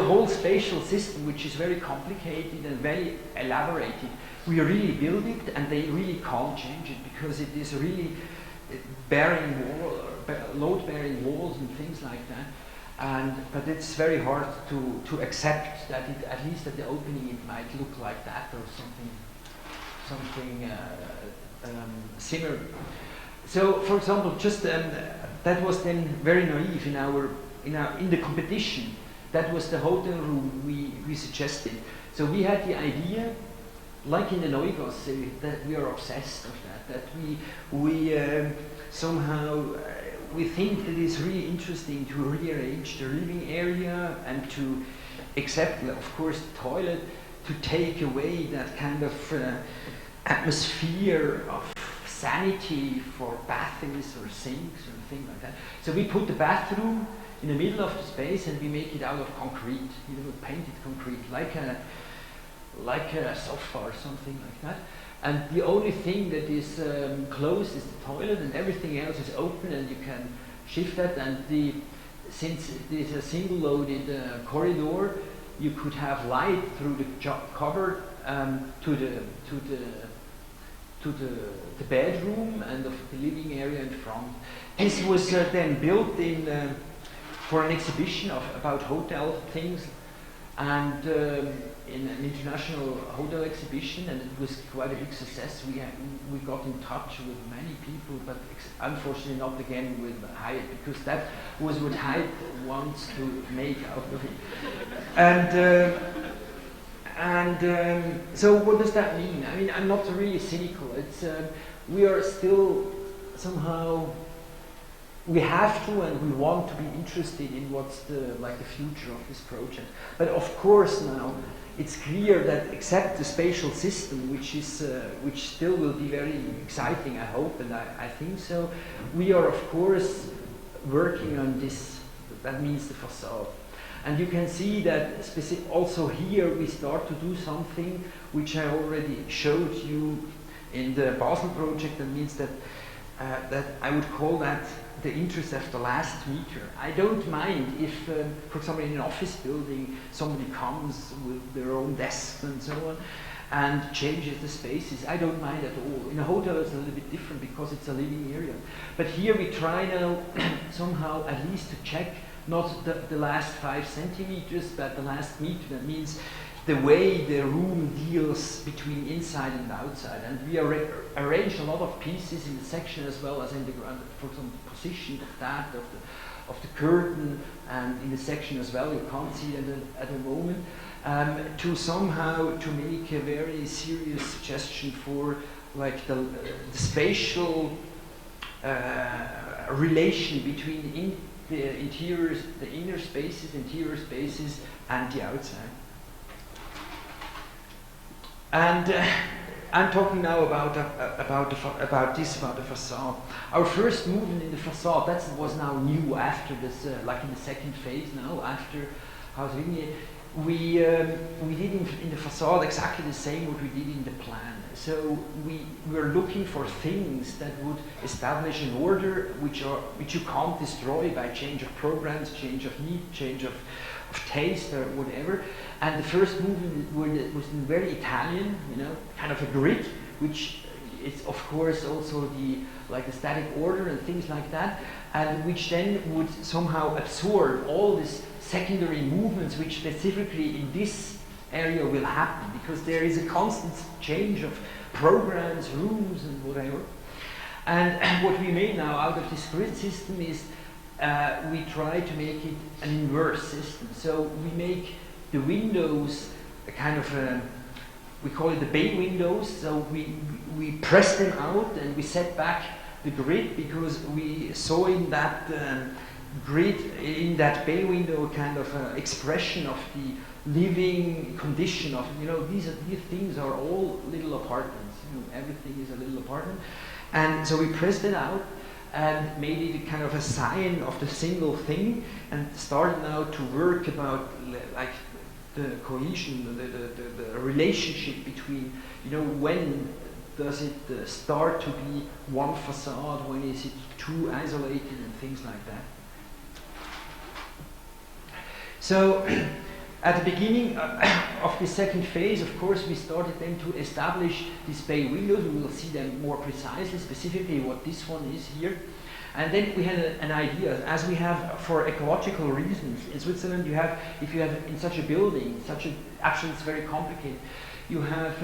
whole spatial system, which is very complicated and very elaborated, we really build it, and they really can't change it, because it is really load-bearing walls and things like that. But it's very hard to accept that at least at the opening it might look like that or something similar. So, for example, just that was then very naive in the competition. That was the hotel room we suggested. So we had the idea like in the Neugasse, that we are obsessed of that we somehow we think that it's really interesting to rearrange the living area and to, except of course the toilet, to take away that kind of atmosphere of sanity for bathrooms or sinks or things like that. So we put the bathroom in the middle of the space and we make it out of concrete, painted concrete, like a sofa or something like that. And the only thing that is closed is the toilet, and everything else is open, and you can shift that. And since it is a single-loaded corridor, you could have light through the cupboard to the bedroom and of the living area in front. This was then built in for an exhibition about hotel things, and in an international hotel exhibition, and it was quite a big success. We got in touch with many people, but unfortunately not again with Hyatt, because that was what Hyatt wants to make out of it. And so what does that mean? I mean, I'm not really cynical. It's we are still somehow, we have to and we want to be interested in what's the future of this project. But of course now it's clear that except the spatial system, which still will be very exciting, I hope, and I think so, we are of course working on this. That means the facade. And you can see that also here we start to do something which I already showed you in the Basel project. That means that that I would call that the interest of the last meter. I don't mind if, for example, in an office building, somebody comes with their own desk and so on and changes the spaces. I don't mind at all. In a hotel it's a little bit different because it's a living area. But here we try now somehow at least to check not the last 5 centimeters, but the last meter. That means the way the room deals between inside and outside. And we arranged a lot of pieces in the section as well as in the ground, for example, the position of that, of the curtain, and in the section as well. You can't see it at the moment. To somehow to make a very serious suggestion for like the spatial relation between the interiors, the inner spaces, interior spaces, and the outside. And I'm talking now about the facade. Our first movement in the facade, that was now new after this, like in the second phase now, after Haus Ringier. We did in the facade exactly the same what we did in the plan. So we were looking for things that would establish an order which you can't destroy by change of programs, change of need, change of taste or whatever. And the first movement was very Italian, kind of a grid, which is of course also the static order and things like that, and which then would somehow absorb all these secondary movements which specifically in this area will happen, because there is a constant change of programs, rooms and whatever. And what we made now out of this grid system is we try to make it an inverse system. So we make the windows a kind of we call it the bay windows. So we press them out and we set back the grid, because we saw in that grid, in that bay window, kind of expression of the living condition of, these things are all little apartments. Everything is a little apartment. And so we pressed it out and made it a kind of a sign of the single thing, and started now to work about like the cohesion, the relationship between, when does it start to be one facade, when is it too isolated and things like that. So at the beginning of the second phase, of course, we started then to establish these bay windows. We will see them more precisely, specifically what this one is here. And then we had an idea, as we have for ecological reasons. In Switzerland, if you have in such a building, actually it's very complicated. You have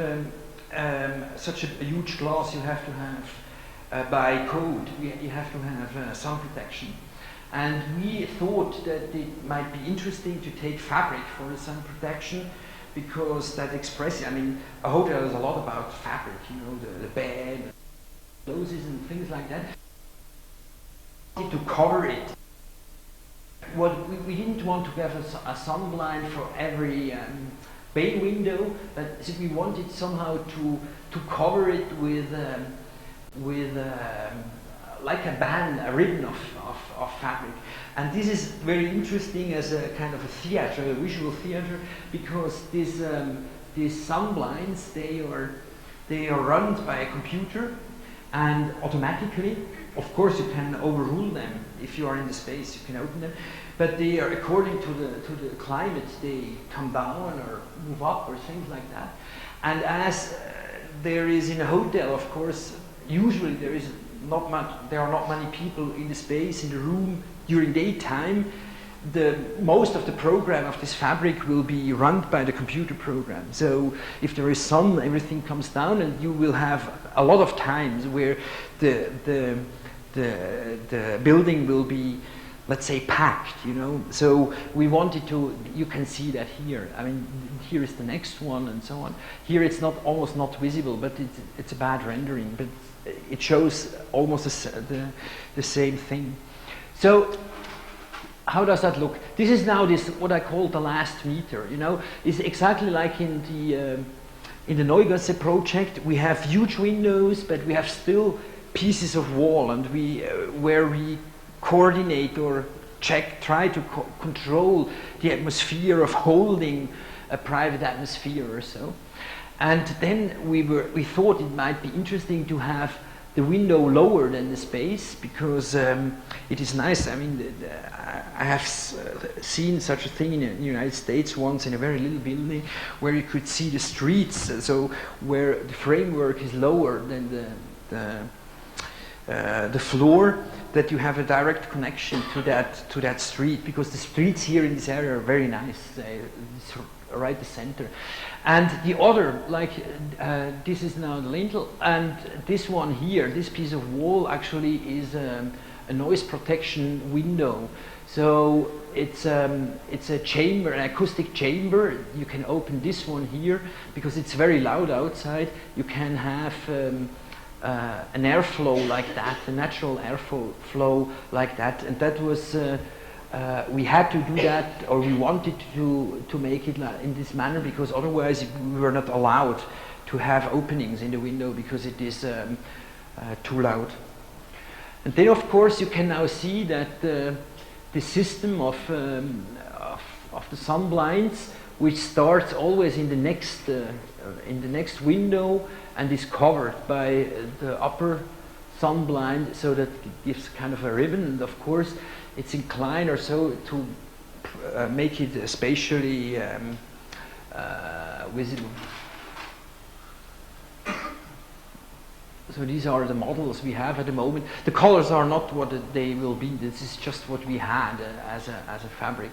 such a huge glass, you have to have, by code, you have to have sun protection. And we thought that it might be interesting to take fabric for the sun protection because that expresses, I mean, a hotel is a lot about fabric, you know, the bed, clothes and things like that. To cover it. What we didn't want to have a sunblind for every bay window, but we wanted somehow to cover it with like a band, a ribbon of fabric. And this is very interesting as a kind of a theater, a visual theater, because these sunblinds, they are run by a computer, and automatically, of course, you can overrule them. If you are in the space, you can open them, but they are according to the climate. They come down or move up or things like that. And as there is in a hotel, of course, usually there are not many people in the space, in the room during daytime. Most of the program of this fabric will be run by the computer program. So if there is sun, everything comes down, and you will have a lot of times where the building will be, let's say, packed, you know. So we wanted to, you can see that here. I mean, here is the next one and so on. Here it's almost not visible, but it's a bad rendering, but it shows almost the same thing. So how does that look? This is now what I call the last meter, you know. It's exactly like in the Neugasse project. We have huge windows, but we have still pieces of wall, and where we coordinate or try to control the atmosphere of holding a private atmosphere or so. And then we thought it might be interesting to have the window lower than the space, because it is nice. I mean, I have seen such a thing in the United States once in a very little building where you could see the streets, so where the framework is lower than the floor, that you have a direct connection to that street, because the streets here in this area are very nice. It's right the center. And the other, like this is now the lintel, and this one here, this piece of wall actually is a noise protection window. So it's a chamber, an acoustic chamber. You can open this one here because it's very loud outside. You can have an airflow like that, a natural airflow like that, and that was we had to do that, or we wanted to make it in this manner, because otherwise we were not allowed to have openings in the window because it is too loud. And then, of course, you can now see that the system of the sun blinds, which starts always in the next window and is covered by the upper sun blind, so that it gives kind of a ribbon, and of course it's inclined or so to make it spatially visible. So these are the models we have at the moment. The colors are not what they will be. This is just what we had as a fabric.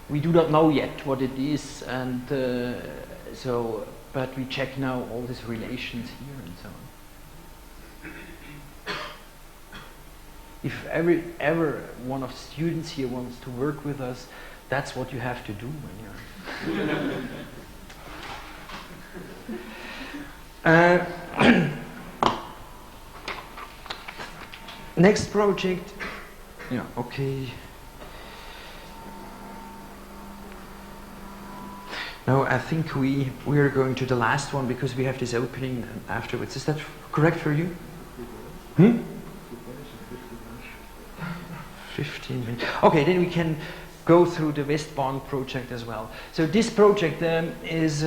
We do not know yet what it is, and but we check now all these relations here and so on. If ever one of the students here wants to work with us, that's what you have to do when you're... Next project. Yeah, okay. Now I think we are going to the last one, because we have this opening afterwards. Is that correct for you? 15 minutes. Okay, then we can go through the Westbahn project as well. So this project is,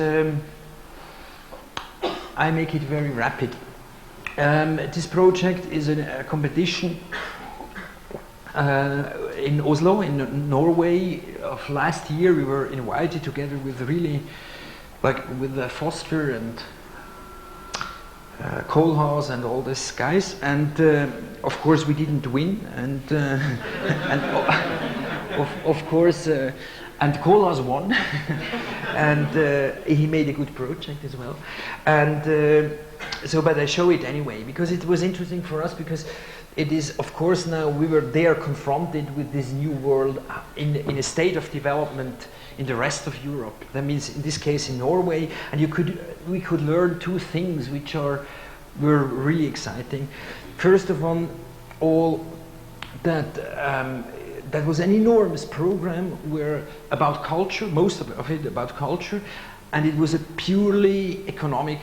I make it very rapid. This project is a competition in Oslo, in Norway, of last year. We were invited together with with Foster and Kohlhaas and all these guys, and of course we didn't win, and of course and Kohlhaas won, and he made a good project as well, and but I show it anyway because it was interesting for us, because it is, of course, now we were there confronted with this new world in a state of development in the rest of Europe. That means, in this case, in Norway, and we could learn two things which were really exciting. First of all, that that was an enormous program about culture, most of it about culture, and it was a purely economic,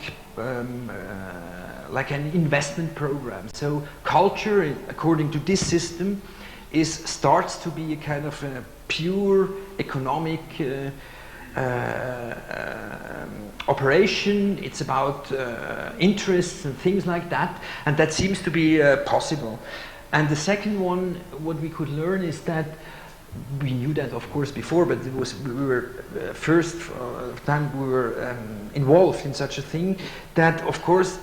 like an investment program. So culture, according to this system, starts to be a kind of a pure economic operation. It's about interests and things like that, and that seems to be possible. And the second one, what we could learn is that we knew that, of course, before, but we were first time we were involved in such a thing, that, of course,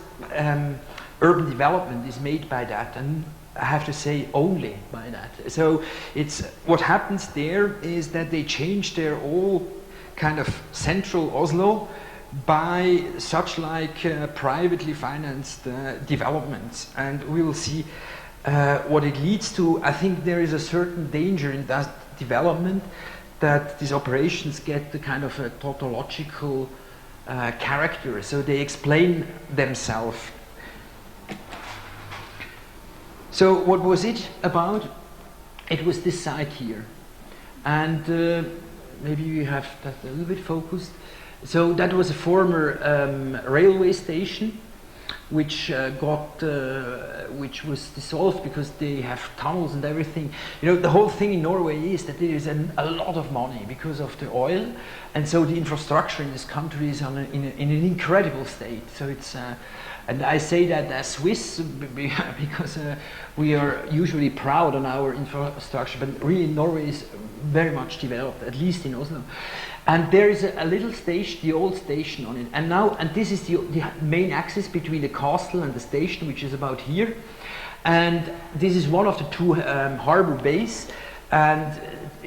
urban development is made by that, and I have to say only by that. So it's what happens there is that they change their all kind of central Oslo by such like privately financed developments, and we will see what it leads to. I think there is a certain danger in that development, that these operations get the kind of a tautological character, so they explain themselves. So what was it about? It was this site here, and maybe you have that a little bit focused. So that was a former railway station, which which was dissolved because they have tunnels and everything. You know, the whole thing in Norway is that there is a lot of money because of the oil, and so the infrastructure in this country is in an incredible state. So it's and I say that as Swiss because we are usually proud on our infrastructure, but really Norway is very much developed, at least in Oslo. And there is a little station, the old station on it. And this is the main axis between the castle and the station, which is about here. And this is one of the two harbor bays. And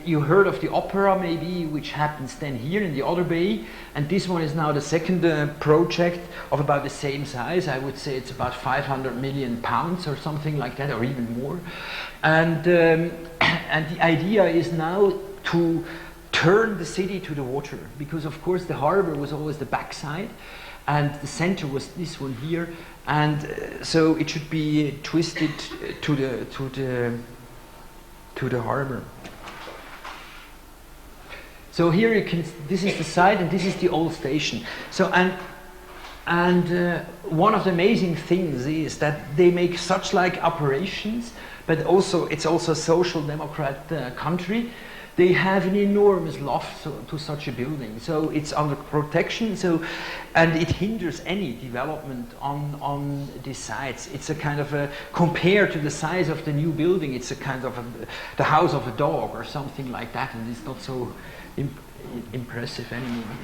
you heard of the opera maybe, which happens then here in the other bay. And this one is now the second project of about the same size. I would say it's about 500 million pounds or something like that, or even more. And the idea is now to turn the city to the water, because of course the harbor was always the backside and the center was this one here, and so it should be twisted to the harbor. So here you can, this is the site and this is the old station. So and one of the amazing things is that they make such like operations, but also it's also a social democrat country. They have an enormous love to such a building, so it's under protection. So, and it hinders any development on these sites. It's a kind of a, compared to the size of the new building, it's a kind of the house of a dog or something like that, and it's not so impressive anymore.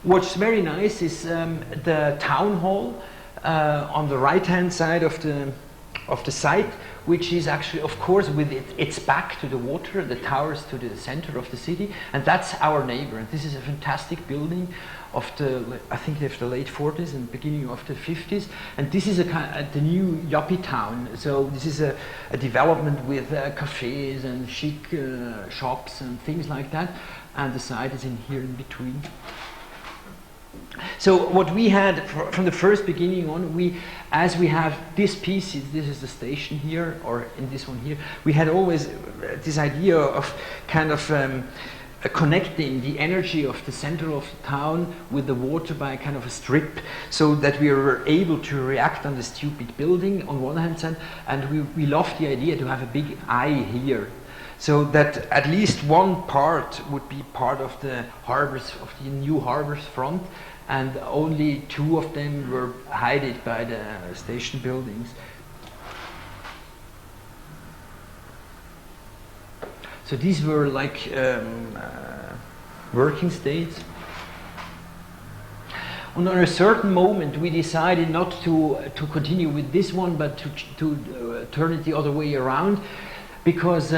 What's very nice is the town hall on the right-hand side of the site, which is actually, of course, with its back to the water, the towers to the center of the city, and that's our neighbor. And this is a fantastic building of I think of the late 40s and beginning of the 50s. And this is the new yuppie town. So this is a development with cafes and chic shops and things like that. And the site is in here in between. So what we had from the first beginning on, as we have these pieces, this is the station here, or in this one here, we had always this idea of kind of connecting the energy of the center of the town with the water by kind of a strip, so that we were able to react on the stupid building on one hand side, and we loved the idea to have a big eye here, so that at least one part would be part of the harbors, of the new harbors front, and only two of them were hidden by the station buildings. So these were like working states. And on a certain moment we decided not to continue with this one, but to turn it the other way around, because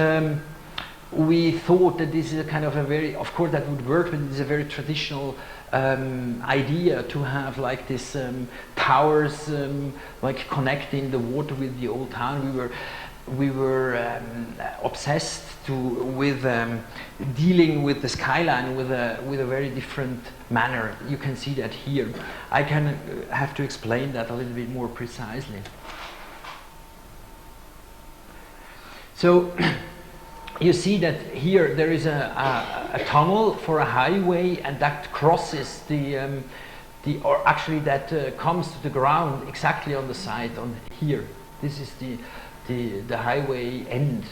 we thought that this is a kind of a very, of course that would work, but it's a very traditional idea to have like this towers like connecting the water with the old town. We were obsessed with dealing with the skyline with a very different manner. You can see that here. I can have to explain that a little bit more precisely. So you see that here there is a tunnel for a highway, and that crosses or actually that comes to the ground exactly on the side on here. This is the highway end,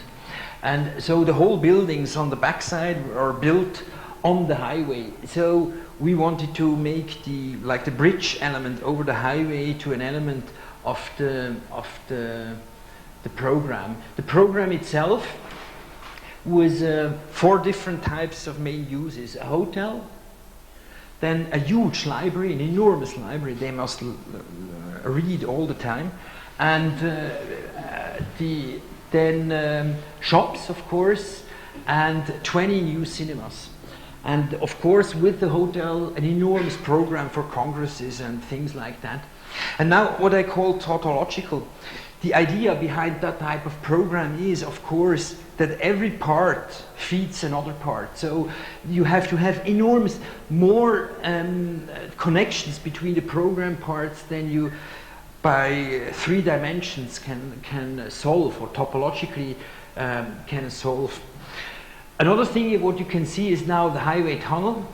and so the whole buildings on the backside are built on the highway. So we wanted to make the bridge element over the highway to an element of the program. The program itself was 4 different types of main uses: a hotel, then a huge library, an enormous library they must read all the time, and then shops, of course, and 20 new cinemas. And of course, with the hotel, an enormous program for congresses and things like that. And now what I call tautological. The idea behind that type of program is, of course, that every part feeds another part. So you have to have enormous, more connections between the program parts than you, by 3 dimensions, can solve, or topologically can solve. Another thing, what you can see is now the highway tunnel,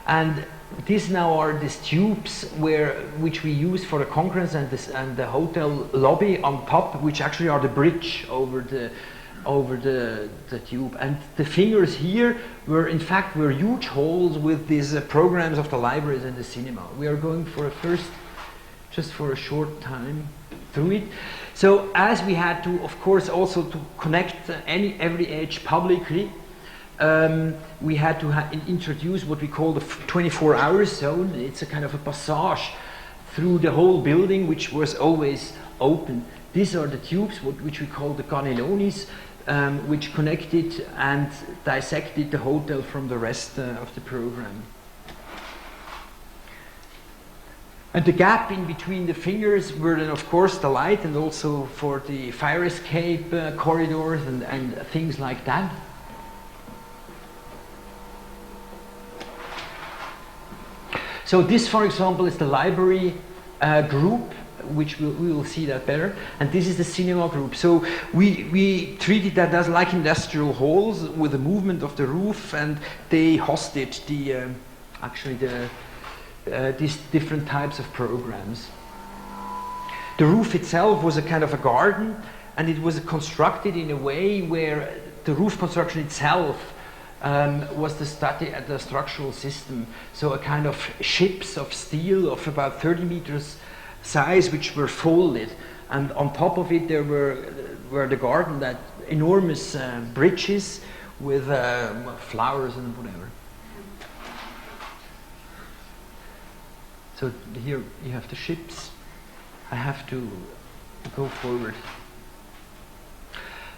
and these now are these tubes which we use for the conference and the hotel lobby on top, which actually are the bridge over the tube. And the fingers here were huge holes with these programs of the libraries and the cinema. We are going for just for a short time through it. So as we had to, of course, also to connect every edge publicly, we had to introduce what we call the 24-hour zone. It's a kind of a passage through the whole building, which was always open. These are the tubes, which we call the cannellonis, which connected and dissected the hotel from the rest of the program. And the gap in between the fingers were then, of course, the light, and also for the fire escape corridors and things like that. So this, for example, is the library group, which we will see that better, and this is the cinema group. So we treated that as like industrial halls with the movement of the roof, and they hosted these different types of programs. The roof itself was a kind of a garden, and it was constructed in a way where the roof construction itself was the structural system. So a kind of ships of steel of about 30 meters size, which were folded, and on top of it there were the garden, that enormous bridges with flowers and whatever. So here you have the ships. I have to go forward.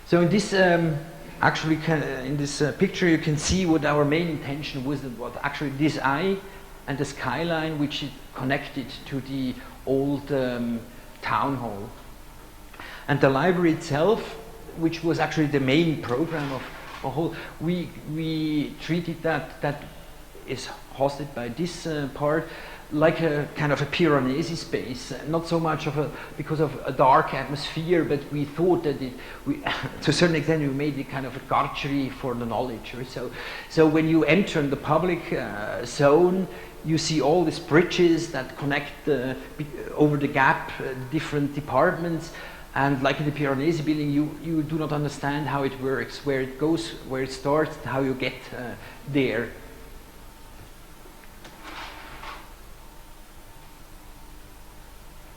So in this in this picture you can see what our main intention was, what actually this eye and the skyline, which is connected to the old town hall. And the library itself, which was actually the main program of a whole, we treated that is hosted by this part like a kind of a Piranesi space, not so much because of a dark atmosphere, but we thought that to a certain extent we made it kind of a garchery for the knowledge. So when you enter in the public zone, you see all these bridges that connect over the gap different departments, and like in the Piranesi building, you do not understand how it works, where it goes, where it starts, how you get there.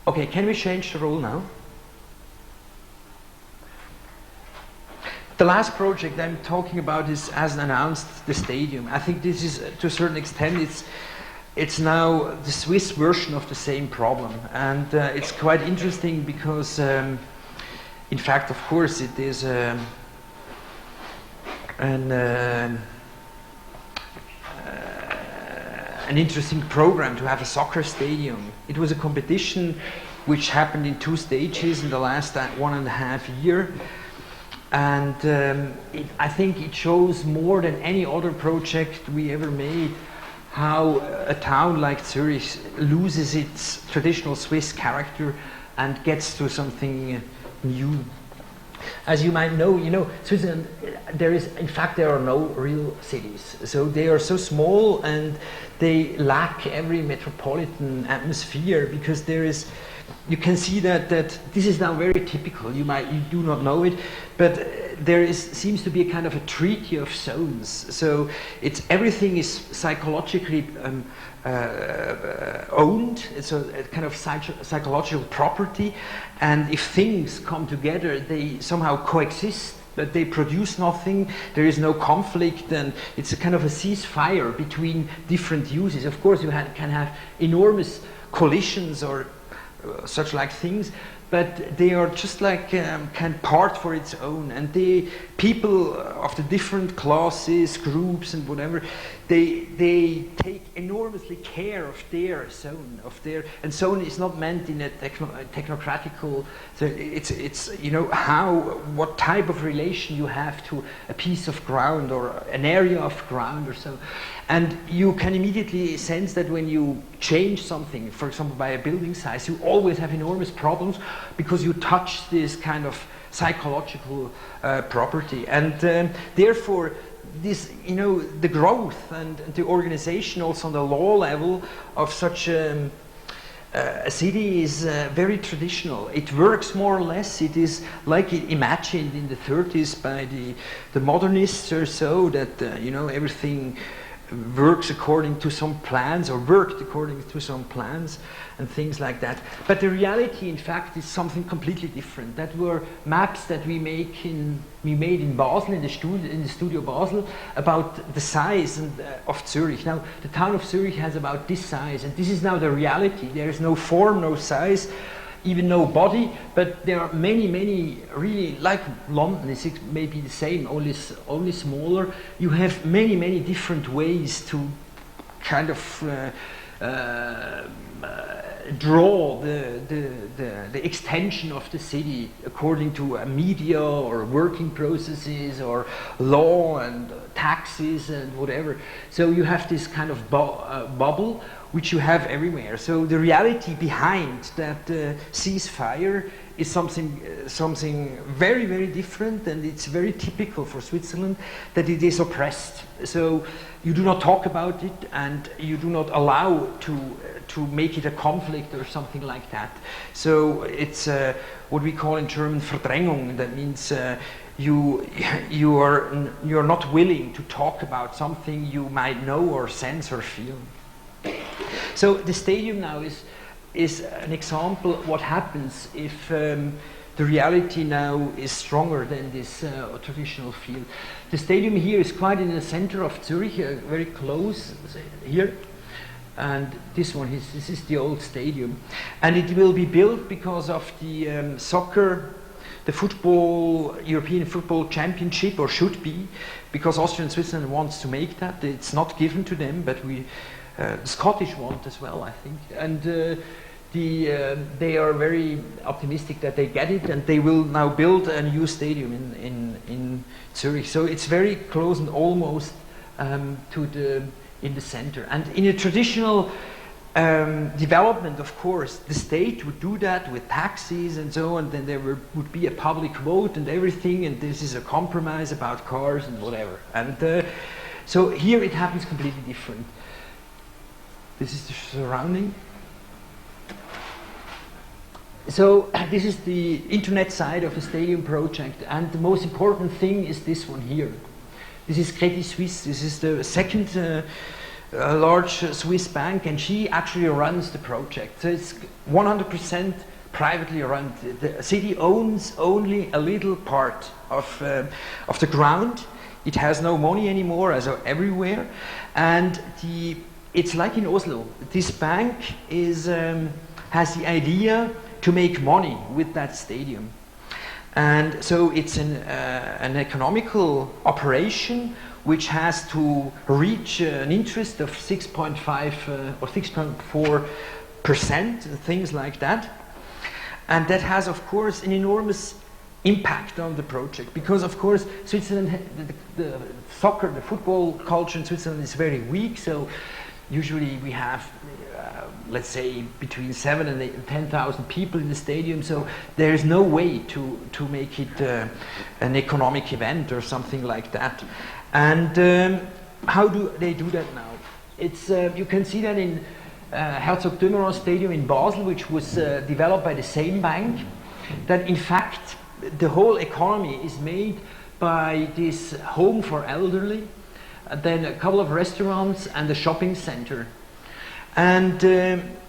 Okay, can we change the role now? The last project I'm talking about is, as announced, the stadium. I think this is, to a certain extent, it's now the Swiss version of the same problem. And it's quite interesting because, in fact, of course, it is an interesting program to have a soccer stadium. It was a competition which happened in 2 stages in the last 1.5 years. And I think it shows more than any other project we ever made how a town like Zurich loses its traditional Swiss character and gets to something new. As you might know, Switzerland, there are no real cities. So they are so small and they lack every metropolitan atmosphere, because you can see that this is now very typical. You do not know it, but seems to be a kind of a treaty of zones. So everything is psychologically owned. It's a kind of psychological property, and if things come together, they somehow coexist, but they produce nothing. There is no conflict, and it's a kind of a ceasefire between different uses. Of course, you can have enormous collisions or such like things, but they are just like kind of part for its own, and the people of the different classes, groups, and whatever, they take enormously care of their zone, and zone is not meant in a technocratical. So it's what type of relation you have to a piece of ground or an area of ground or so. And you can immediately sense that when you change something, for example, by a building size, you always have enormous problems because you touch this kind of psychological property. And therefore, this, the growth and the organization also on the law level of such a city is very traditional. It works more or less. It is like it imagined in the 30s by the modernists or so, that everything works according to some plans, or worked according to some plans and things like that. But the reality, in fact, is something completely different. That were maps that we made in Basel, in the Studio Basle, about the size of Zurich. Now, the town of Zurich has about this size, and this is now the reality. There is no form, no size, even no body, but there are many, many, really, like London is maybe the same, only smaller. You have many, many different ways to kind of draw the extension of the city according to media or working processes or law and taxes and whatever. So you have this kind of bubble which you have everywhere. So the reality behind that ceasefire is something very, very different, and it's very typical for Switzerland that it is oppressed. So you do not talk about it, and you do not allow to make it a conflict or something like that. So it's what we call in German Verdrängung. That means you are not willing to talk about something you might know or sense or feel. So the stadium now is an example of what happens if the reality now is stronger than this traditional field. The stadium here is quite in the center of Zurich, very close here. And this is the old stadium. And it will be built because of the European Football Championship, or should be, because Austria and Switzerland wants to make that. It's not given to them, but the Scottish want as well, I think. And they are very optimistic that they get it, and they will now build a new stadium in Zurich. So it's very close and almost in the center. And in a traditional development, of course, the state would do that with taxes and so on, then there would be a public vote and everything, and this is a compromise about cars and whatever. And so here it happens completely different. This is the surrounding. So this is the internet side of the stadium project, and the most important thing is this one here. This is Credit Suisse. This is the second large Swiss bank, and she actually runs the project. So it's 100% privately run. The city owns only a little part of the ground. It has no money anymore, as everywhere, and it's like in Oslo. This bank has the idea to make money with that stadium. And so it's an economical operation which has to reach an interest of 6.5 or 6.4%, things like that. And that has, of course, an enormous impact on the project, because, of course, Switzerland, the soccer, the football culture in Switzerland is very weak. So usually we have, let's say, between 7,000 and 10,000 people in the stadium. So there is no way to make it an economic event or something like that. And how do they do that now? It's you can see that in Herzog Meuron Stadium in Basel, which was developed by the same bank. That in fact the whole economy is made by this home for elderly, then a couple of restaurants and a shopping center. And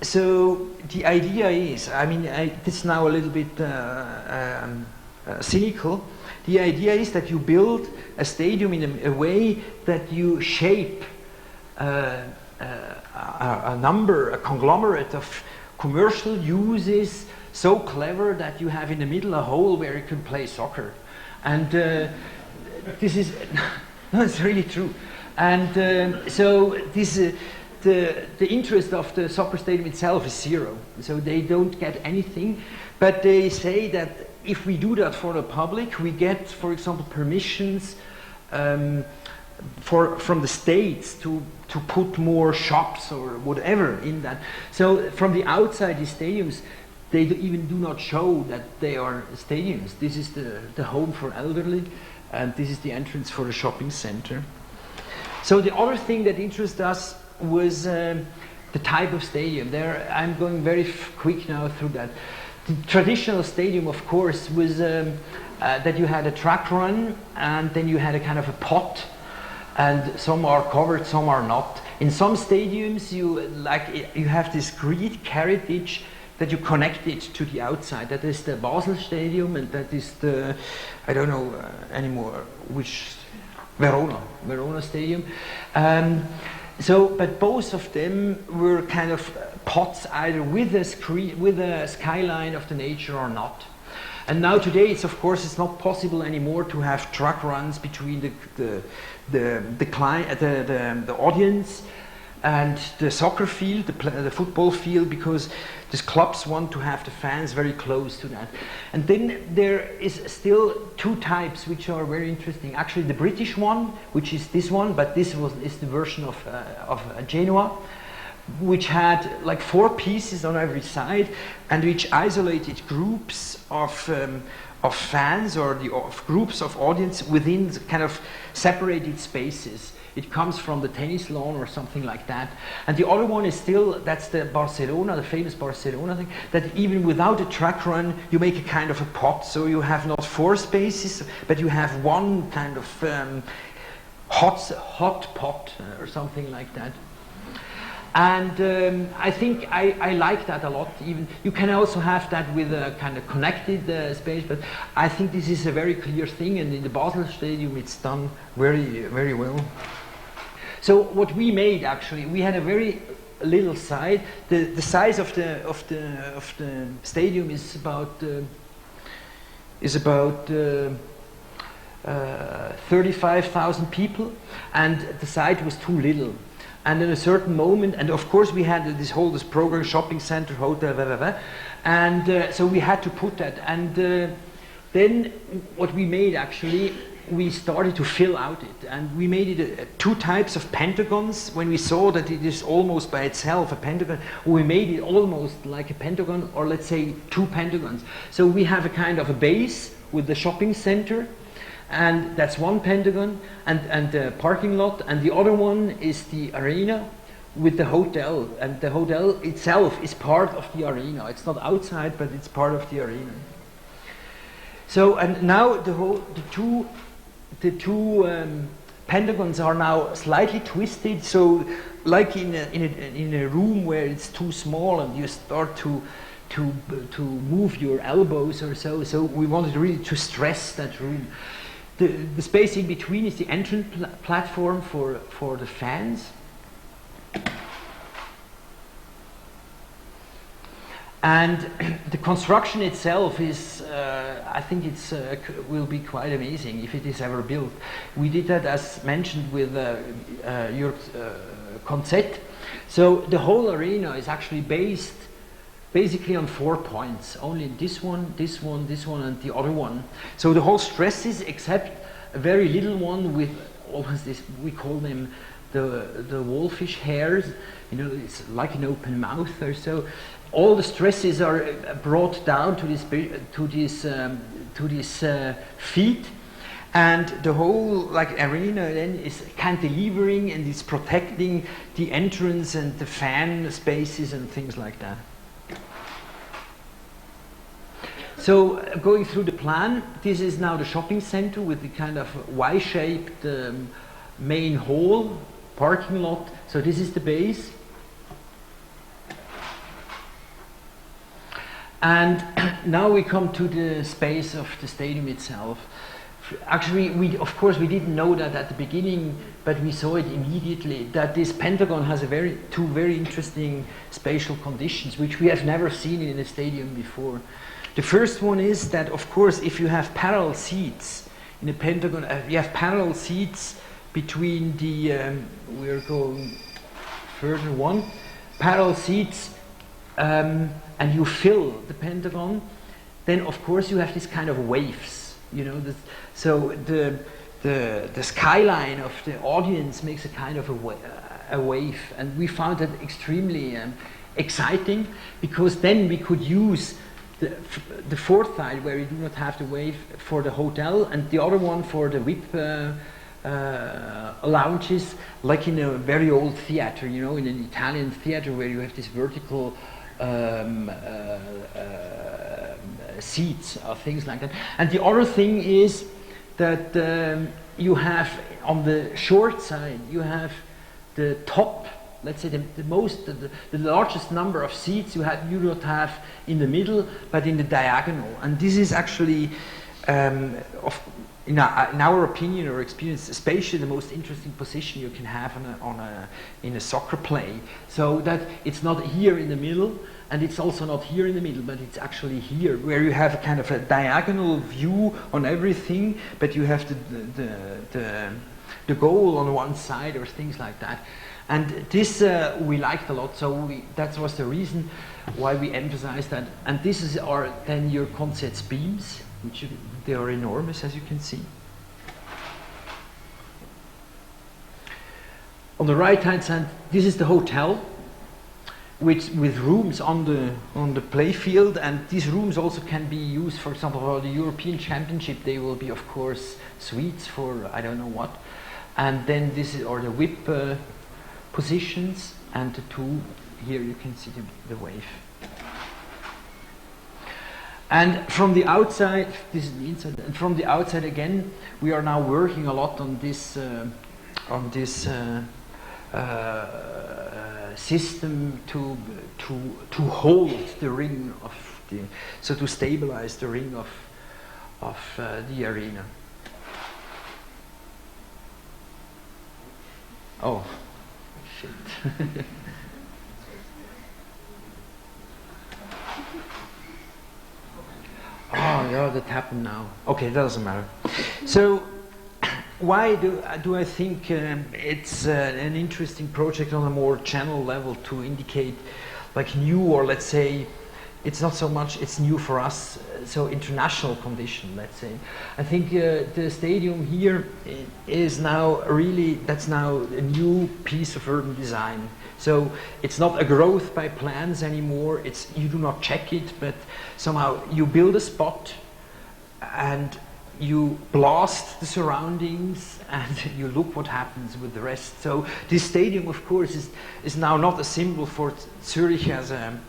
so the idea is, I mean, this is now a little bit cynical. The idea is that you build a stadium in a way that you shape a conglomerate of commercial uses so clever that you have in the middle a hole where you can play soccer. And this is, no, it's really true. And so this, the interest of the soccer stadium itself is zero. So they don't get anything. But they say that if we do that for the public, we get, for example, permissions from the states to put more shops or whatever in that. So from the outside, these stadiums, they even do not show that they are stadiums. This is the home for elderly, and this is the entrance for the shopping center. So the other thing that interests us was the type of stadium. There, I'm going very quick now through that. The traditional stadium, of course, was that you had a track run, and then you had a kind of a pot, and some are covered, some are not. In some stadiums, you have this great carriage that you connect it to the outside. That is the Basel Stadium, and that is the, I don't know anymore which, Verona Stadium. But both of them were kind of pots, either with a skyline of the nature or not. And now today, of course, it's not possible anymore to have track runs between the audience and the soccer field, the football field, because these clubs want to have the fans very close to that. And then there is still two types which are very interesting. Actually, the British one, which is this one, but this is the version of Genoa, which had like 4 pieces on every side, and which isolated groups of fans or groups of audience within kind of separated spaces. It comes from the tennis lawn or something like that. And the other one is still, that's the Barcelona, the famous Barcelona thing, that even without a track run, you make a kind of a pot. So you have not 4 spaces, but you have one kind of hot pot or something like that. And I think I like that a lot. Even you can also have that with a kind of connected space, but I think this is a very clear thing, and in the Basel Stadium it's done very, very well. So what we made, actually, we had a very little side. The size of the stadium is about 35,000 people, and the site was too little. And at a certain moment, and of course we had this program, shopping center, hotel, blah, blah, blah, and so we had to put that. And then what we made, actually, we started to fill out it, and we made it 2 types of pentagons. When we saw that it is almost by itself a pentagon, we made it almost like a pentagon, or let's say 2 pentagons. So we have a kind of a base with the shopping center, and that's one pentagon, and the parking lot, and the other one is the arena with the hotel, and the hotel itself is part of the arena. It's not outside, but it's part of the arena. So, and now the two pentagons are now slightly twisted. So, like in a room where it's too small and you start to move your elbows or so. So we wanted really to stress that room. The space in between is the entrance platform for the fans. And the construction itself is, I think it's will be quite amazing if it is ever built. We did that, as mentioned, with your concept. So the whole arena is actually based basically on 4 points, only this one, this one, this one, and the other one. So the whole stresses, except a very little one with always this, we call them the wolfish hairs, you know, it's like an open mouth or so. All the stresses are brought down to this feet, and the whole like arena then is cantilevering and it's protecting the entrance and the fan spaces and things like that. So going through the plan, this is now the shopping center with the kind of Y-shaped main hall, parking lot. So this is the base. And now we come to the space of the stadium itself. Actually, of course, we didn't know that at the beginning, but we saw it immediately, that this pentagon has two very interesting spatial conditions, which we have never seen in a stadium before. The first one is that, of course, if you have parallel seats in a pentagon, you have parallel seats between the, we're going further one, parallel seats, and you fill the pentagon, then of course you have this kind of waves, you know. So the skyline of the audience makes a kind of a wave, and we found that extremely exciting, because then we could use the fourth side where we do not have the wave for the hotel, and the other one for the VIP lounges, like in a very old theater, you know, in an Italian theater where you have this vertical seats or things like that. And the other thing is that you have on the short side, you have the top, let's say the largest number of seats you do not have in the middle, but in the diagonal. And this is actually, in our opinion or experience, especially the most interesting position you can have in a soccer play. So that it's not here in the middle, and it's also not here in the middle, but it's actually here, where you have a kind of a diagonal view on everything, but you have the goal on one side or things like that. And this we liked a lot, so that was the reason why we emphasized that. And this are then your concept beams, which they are enormous, as you can see. On the right-hand side, this is the hotel, with rooms on the play field, and these rooms also can be used, for example, for the European Championship. They will be, of course, suites for I don't know what. And then this are the VIP positions, and the two here you can see the wave. And from the outside, this is the inside, and from the outside again, we are now working a lot on this system to hold the ring of so to stabilize the ring of the arena. Oh, shit. Oh, yeah, that happened now. Okay, that doesn't matter. So, why do I think it's an interesting project on a more general level to indicate like new, or let's say, it's not so much, it's new for us, so international condition, let's say. I think the stadium here is now really, that's now a new piece of urban design. So it's not a growth by plans anymore, you do not check it, but somehow you build a spot and you blast the surroundings and you look what happens with the rest. So this stadium, of course, is now not a symbol for Zurich as a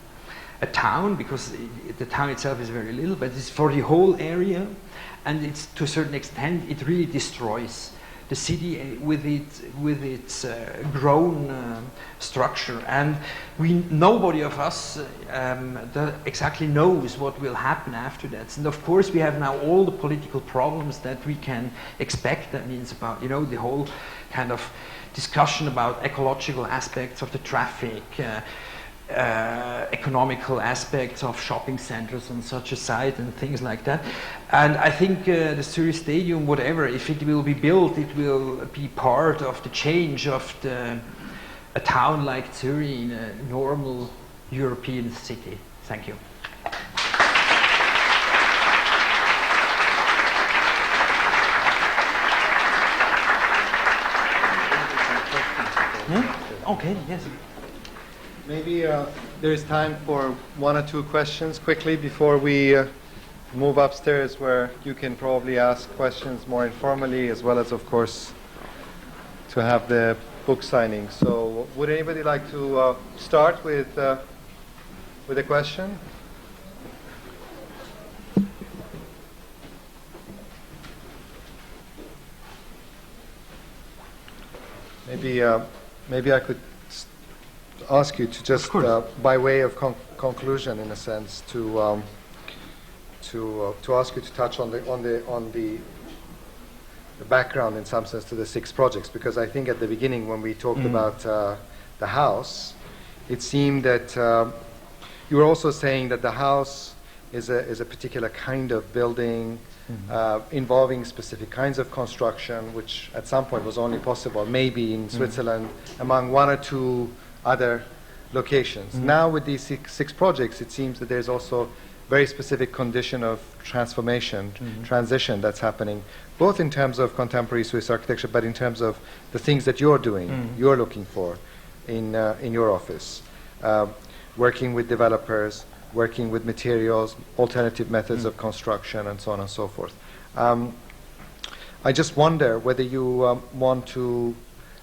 town, because the town itself is very little, but it's for the whole area, and it's to a certain extent it really destroys the city with its grown structure, and nobody of us exactly knows what will happen after that. And of course we have now all the political problems that we can expect. That means about, you know, the whole kind of discussion about ecological aspects of the traffic, economical aspects of shopping centers on such a site and things like that. And I think the Zurich Stadium, whatever, if it will be built, it will be part of the change of a town like Zurich in a normal European city. Thank you. Okay, yes. Maybe there is time for one or two questions quickly before we move upstairs, where you can probably ask questions more informally, as well as, of course, to have the book signing. So would anybody like to start with a question? Maybe I could ask you to just, by way of conclusion, in a sense, to ask you to touch on the background, in some sense, to the 6 projects, because I think at the beginning, when we talked about the house, it seemed that you were also saying that the house is a particular kind of building, involving specific kinds of construction, which at some point was only possible maybe in Switzerland among 1 or 2 other locations. Now with these 6 projects, it seems that there's also very specific condition of transformation, transition that's happening, both in terms of contemporary Swiss architecture, but in terms of the things that you're doing, you're looking for in your office, working with developers, working with materials, alternative methods of construction, and so on and so forth. I just wonder whether you want to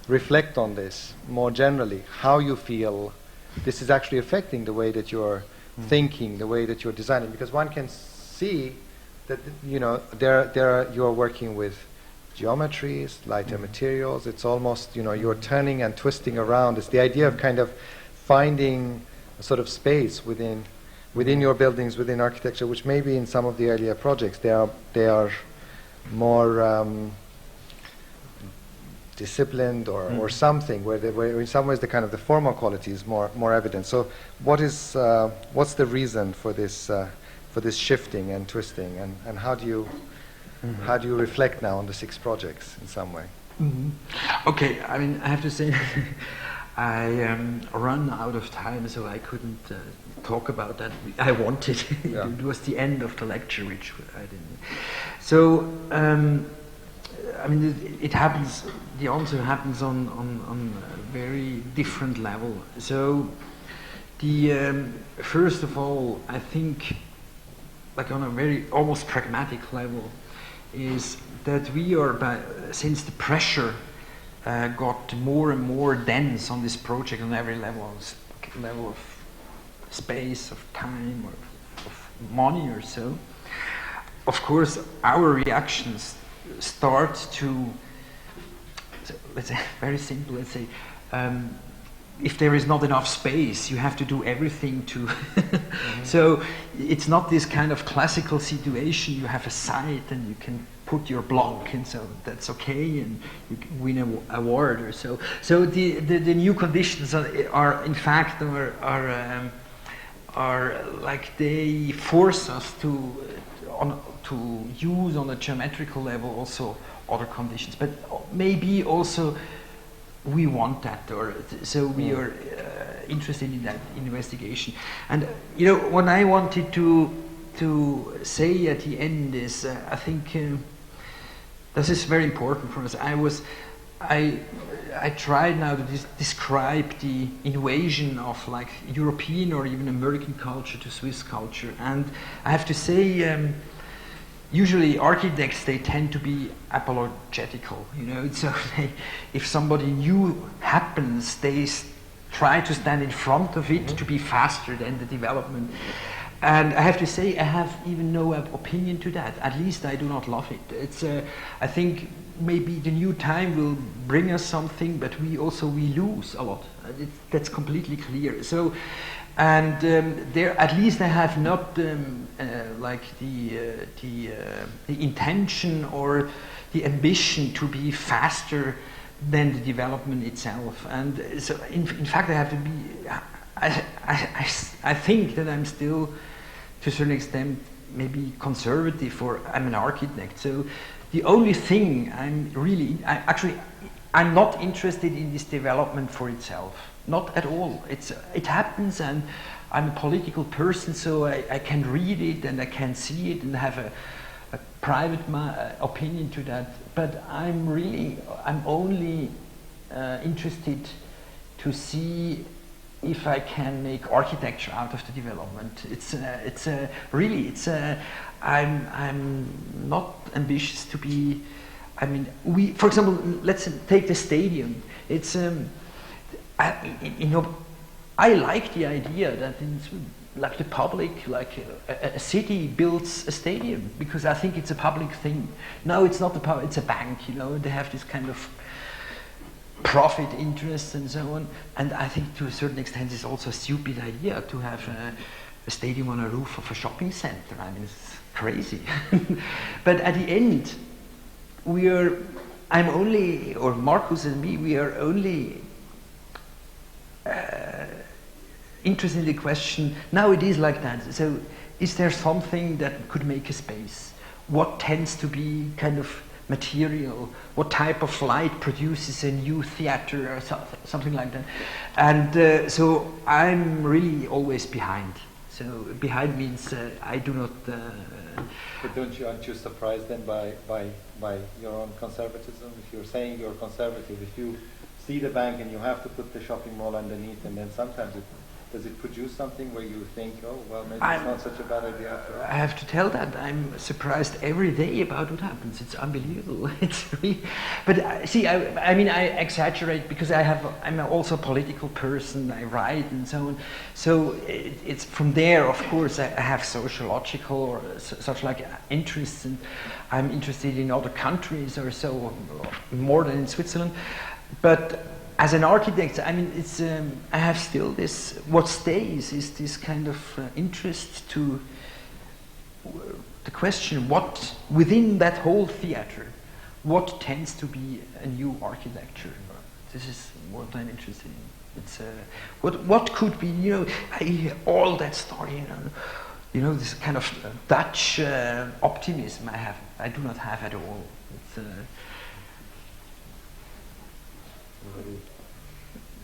reflect on this more generally, how you feel this is actually affecting the way that you're thinking, the way that you're designing, because one can see that, you know, you're working with geometries, lighter materials. It's almost, you know, you're turning and twisting around. It's the idea of kind of finding a sort of space within your buildings, within architecture, which maybe in some of the earlier projects they are more disciplined or something, where in some ways the kind of the formal quality is more evident. So what's the reason for this shifting and twisting, and how do you reflect now on the 6 projects in some way? Okay, I mean, I have to say I run out of time, so I couldn't talk about that. I wanted. Yeah. It was the end of the lecture, which I didn't. So I mean, it happens. The answer happens on a very different level. So the first of all, I think, like on a very almost pragmatic level, is that we are, since the pressure got more and more dense on this project on every level of space, of time, or of money or so, of course our reactions start to, let's say, very simple, let's say, if there is not enough space, you have to do everything to so it's not this kind of classical situation. You have a site and you can put your block, and so that's okay, and you can win an award or so. So the new conditions are in fact are like they force us to use on a geometrical level also other conditions, but maybe also we want that, or so we are interested in that investigation. And you know, what I wanted to say at the end is, I think this is very important for us. I tried now to describe the invasion of like European or even American culture to Swiss culture, and I have to say, usually architects, they tend to be apologetical, you know, so if somebody new happens, they try to stand in front of it to be faster than the development. And I have to say, I have even no opinion to that. At least I do not love it. It's, I think maybe the new time will bring us something, but we lose a lot. That's completely clear. So, and there, at least I have not like the intention or the ambition to be faster than the development itself. And so, in fact, I have to be I think that I'm still, to a certain extent, maybe conservative, or I'm an architect. So the only thing I'm not interested in this development for itself. Not at all. It happens, and I'm a political person, so I can read it and I can see it and have a private opinion to that. But I'm only interested to see if I can make architecture out of the development. I'm not ambitious to be. I mean, for example, let's take the stadium. I like the idea that like the public, like a city builds a stadium, because I think it's a public thing. No, it's not it's a bank, they have this kind of profit interest and so on. And I think to a certain extent it's also a stupid idea to have a stadium on a roof of a shopping center. I mean, it's crazy. But at the end, Marcus and me, we are only interested in the question, now it is like that. So is there something that could make a space? What tends to be kind of material? What type of light produces a new theater or something like that? And so I'm really always behind. So behind means I do not... But aren't you surprised then by your own conservatism? If you're saying you're conservative, if you see the bank and you have to put the shopping mall underneath, and then sometimes does it produce something where you think, oh, well, maybe it's not such a bad idea after all? I have to tell that I'm surprised every day about what happens. It's unbelievable. It's really, but see, I mean, I exaggerate because I'm also a political person. I write and so on. So it's from there, of course, I have sociological or such like interests, and I'm interested in other countries or so, more than in Switzerland. But as an architect, I mean, I have still this. What stays is this kind of interest to the question: what within that whole theater, what tends to be a new architecture? This is what I'm interested in. It's what could be, I hear all that story, this kind of Dutch optimism. I do not have at all. It's,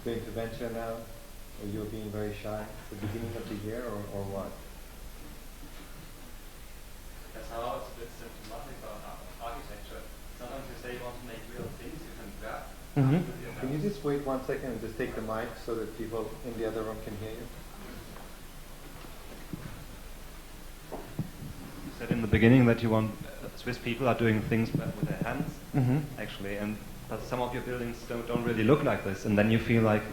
going to venture now, or you're being very shy at the beginning of the year, or what? That's how it's a bit symptomatic about architecture. Sometimes you say you want to make real things, you can grab. Can you just wait 1 second and just take the mic so that people in the other room can hear you? You said in the beginning that you want Swiss people are doing things with their hands, actually, but some of your buildings don't really look like this, and then you feel like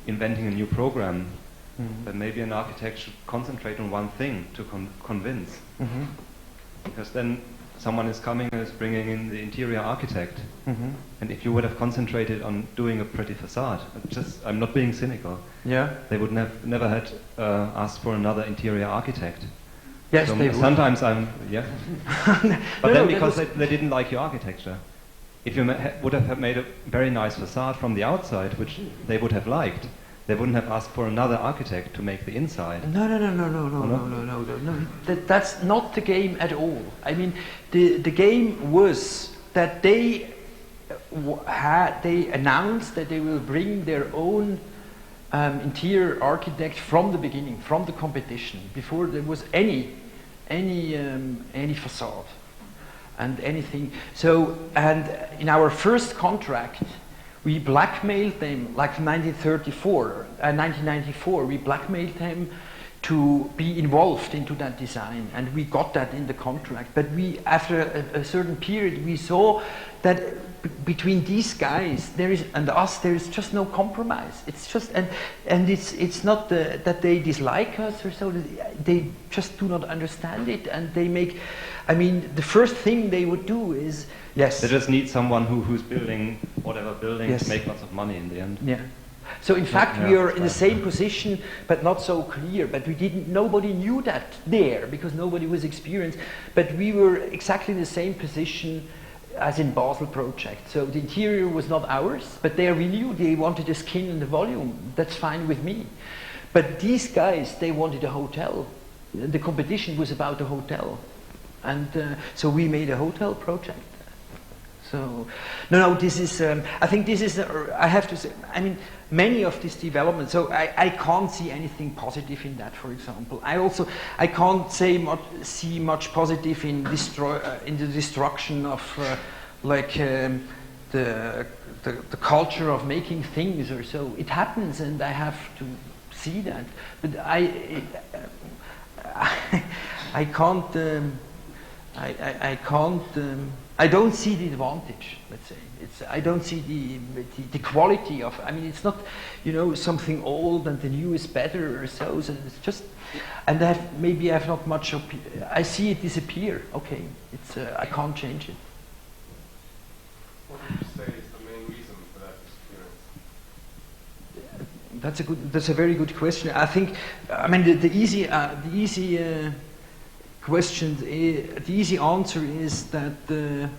inventing a new program. But maybe an architect should concentrate on one thing to convince, because then someone is coming and is bringing in the interior architect, and if you would have concentrated on doing a pretty facade, I'm not being cynical. Yeah. They would never had asked for another interior architect. Yes, so they would. Sometimes but then because they didn't like your architecture. If you would have made a very nice facade from the outside, which they would have liked, they wouldn't have asked for another architect to make the inside. No. That's not the game at all. I mean, the game was that they announced that they will bring their own interior architect from the beginning, from the competition, before there was any facade and anything. So, and in our first contract, we blackmailed them, like 1994, we blackmailed them to be involved into that design, and we got that in the contract. But after a certain period, we saw that between these guys and us, there is just no compromise. It's just, and it's not that they dislike us or so. They just do not understand it, and they make. I mean, the first thing they would do is yes. They just need someone who's building whatever building to make lots of money in the end. Yeah. So in fact, we are in the same position, but not so clear. But nobody knew that there because nobody was experienced. But we were exactly in the same position as in Basel project. So the interior was not ours, but there we knew they wanted the skin and the volume. That's fine with me. But these guys, they wanted a hotel. The competition was about a hotel. And so we made a hotel project. So, no, this is, I think this is, I have to say, I mean, many of these developments, so I can't see anything positive in that, for example. I can't see much positive in the destruction of, the culture of making things or so. It happens, and I have to see that. But I can't, I don't see the advantage, let's say. I don't see the quality of, I mean, it's not, something old and the new is better or so. So it's just, and maybe I have not much, I see it disappear. Okay, I can't change it. What would you say is the main reason for that disappearance? That's a very good question. I think, I mean, the easy question, the easy answer is that the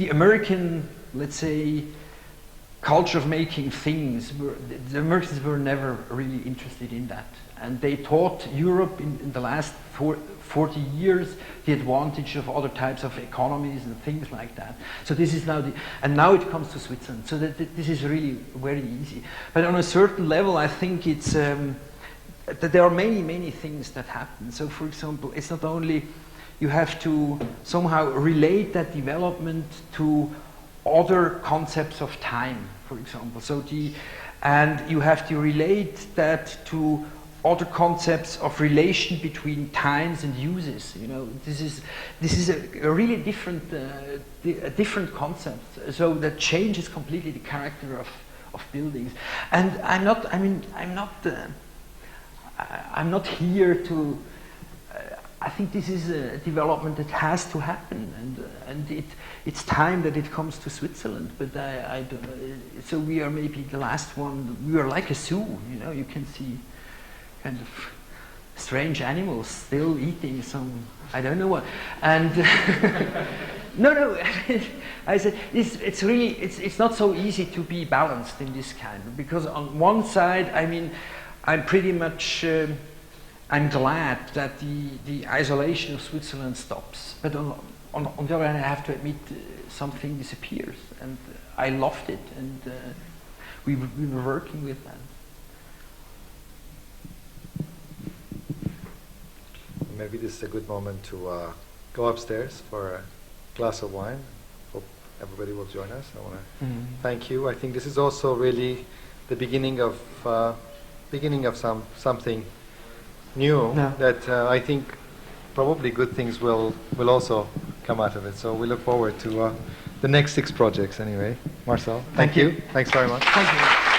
American, let's say, culture of making things, the Americans were never really interested in that. And they taught Europe in the last 40 years the advantage of other types of economies and things like that. So this is now and now it comes to Switzerland. So that this is really very easy. But on a certain level, I think it's, that there are many things that happen. So for example, it's not only, you have to somehow relate that development to other concepts of time, for example. So and you have to relate that to other concepts of relation between times and uses. This is a really different different concept. So that changes completely the character of buildings. And I'm not here to. I think this is a development that has to happen, and it's time that it comes to Switzerland. But I don't. So we are maybe the last one. We are like a zoo. You can see kind of strange animals still eating some, I don't know what. And no. I said it's really it's not so easy to be balanced in this kind, because on one side, I mean, I'm pretty much. I'm glad that the isolation of Switzerland stops. But on the other hand, I have to admit something disappears, and I loved it, and we were working with that. Maybe this is a good moment to go upstairs for a glass of wine. Hope everybody will join us. I want to thank you. I think this is also really the beginning of something new, that I think probably good things will also come out of it. So we look forward to the next 6 projects anyway. Marcel, thank you. Thanks very much. Thank you.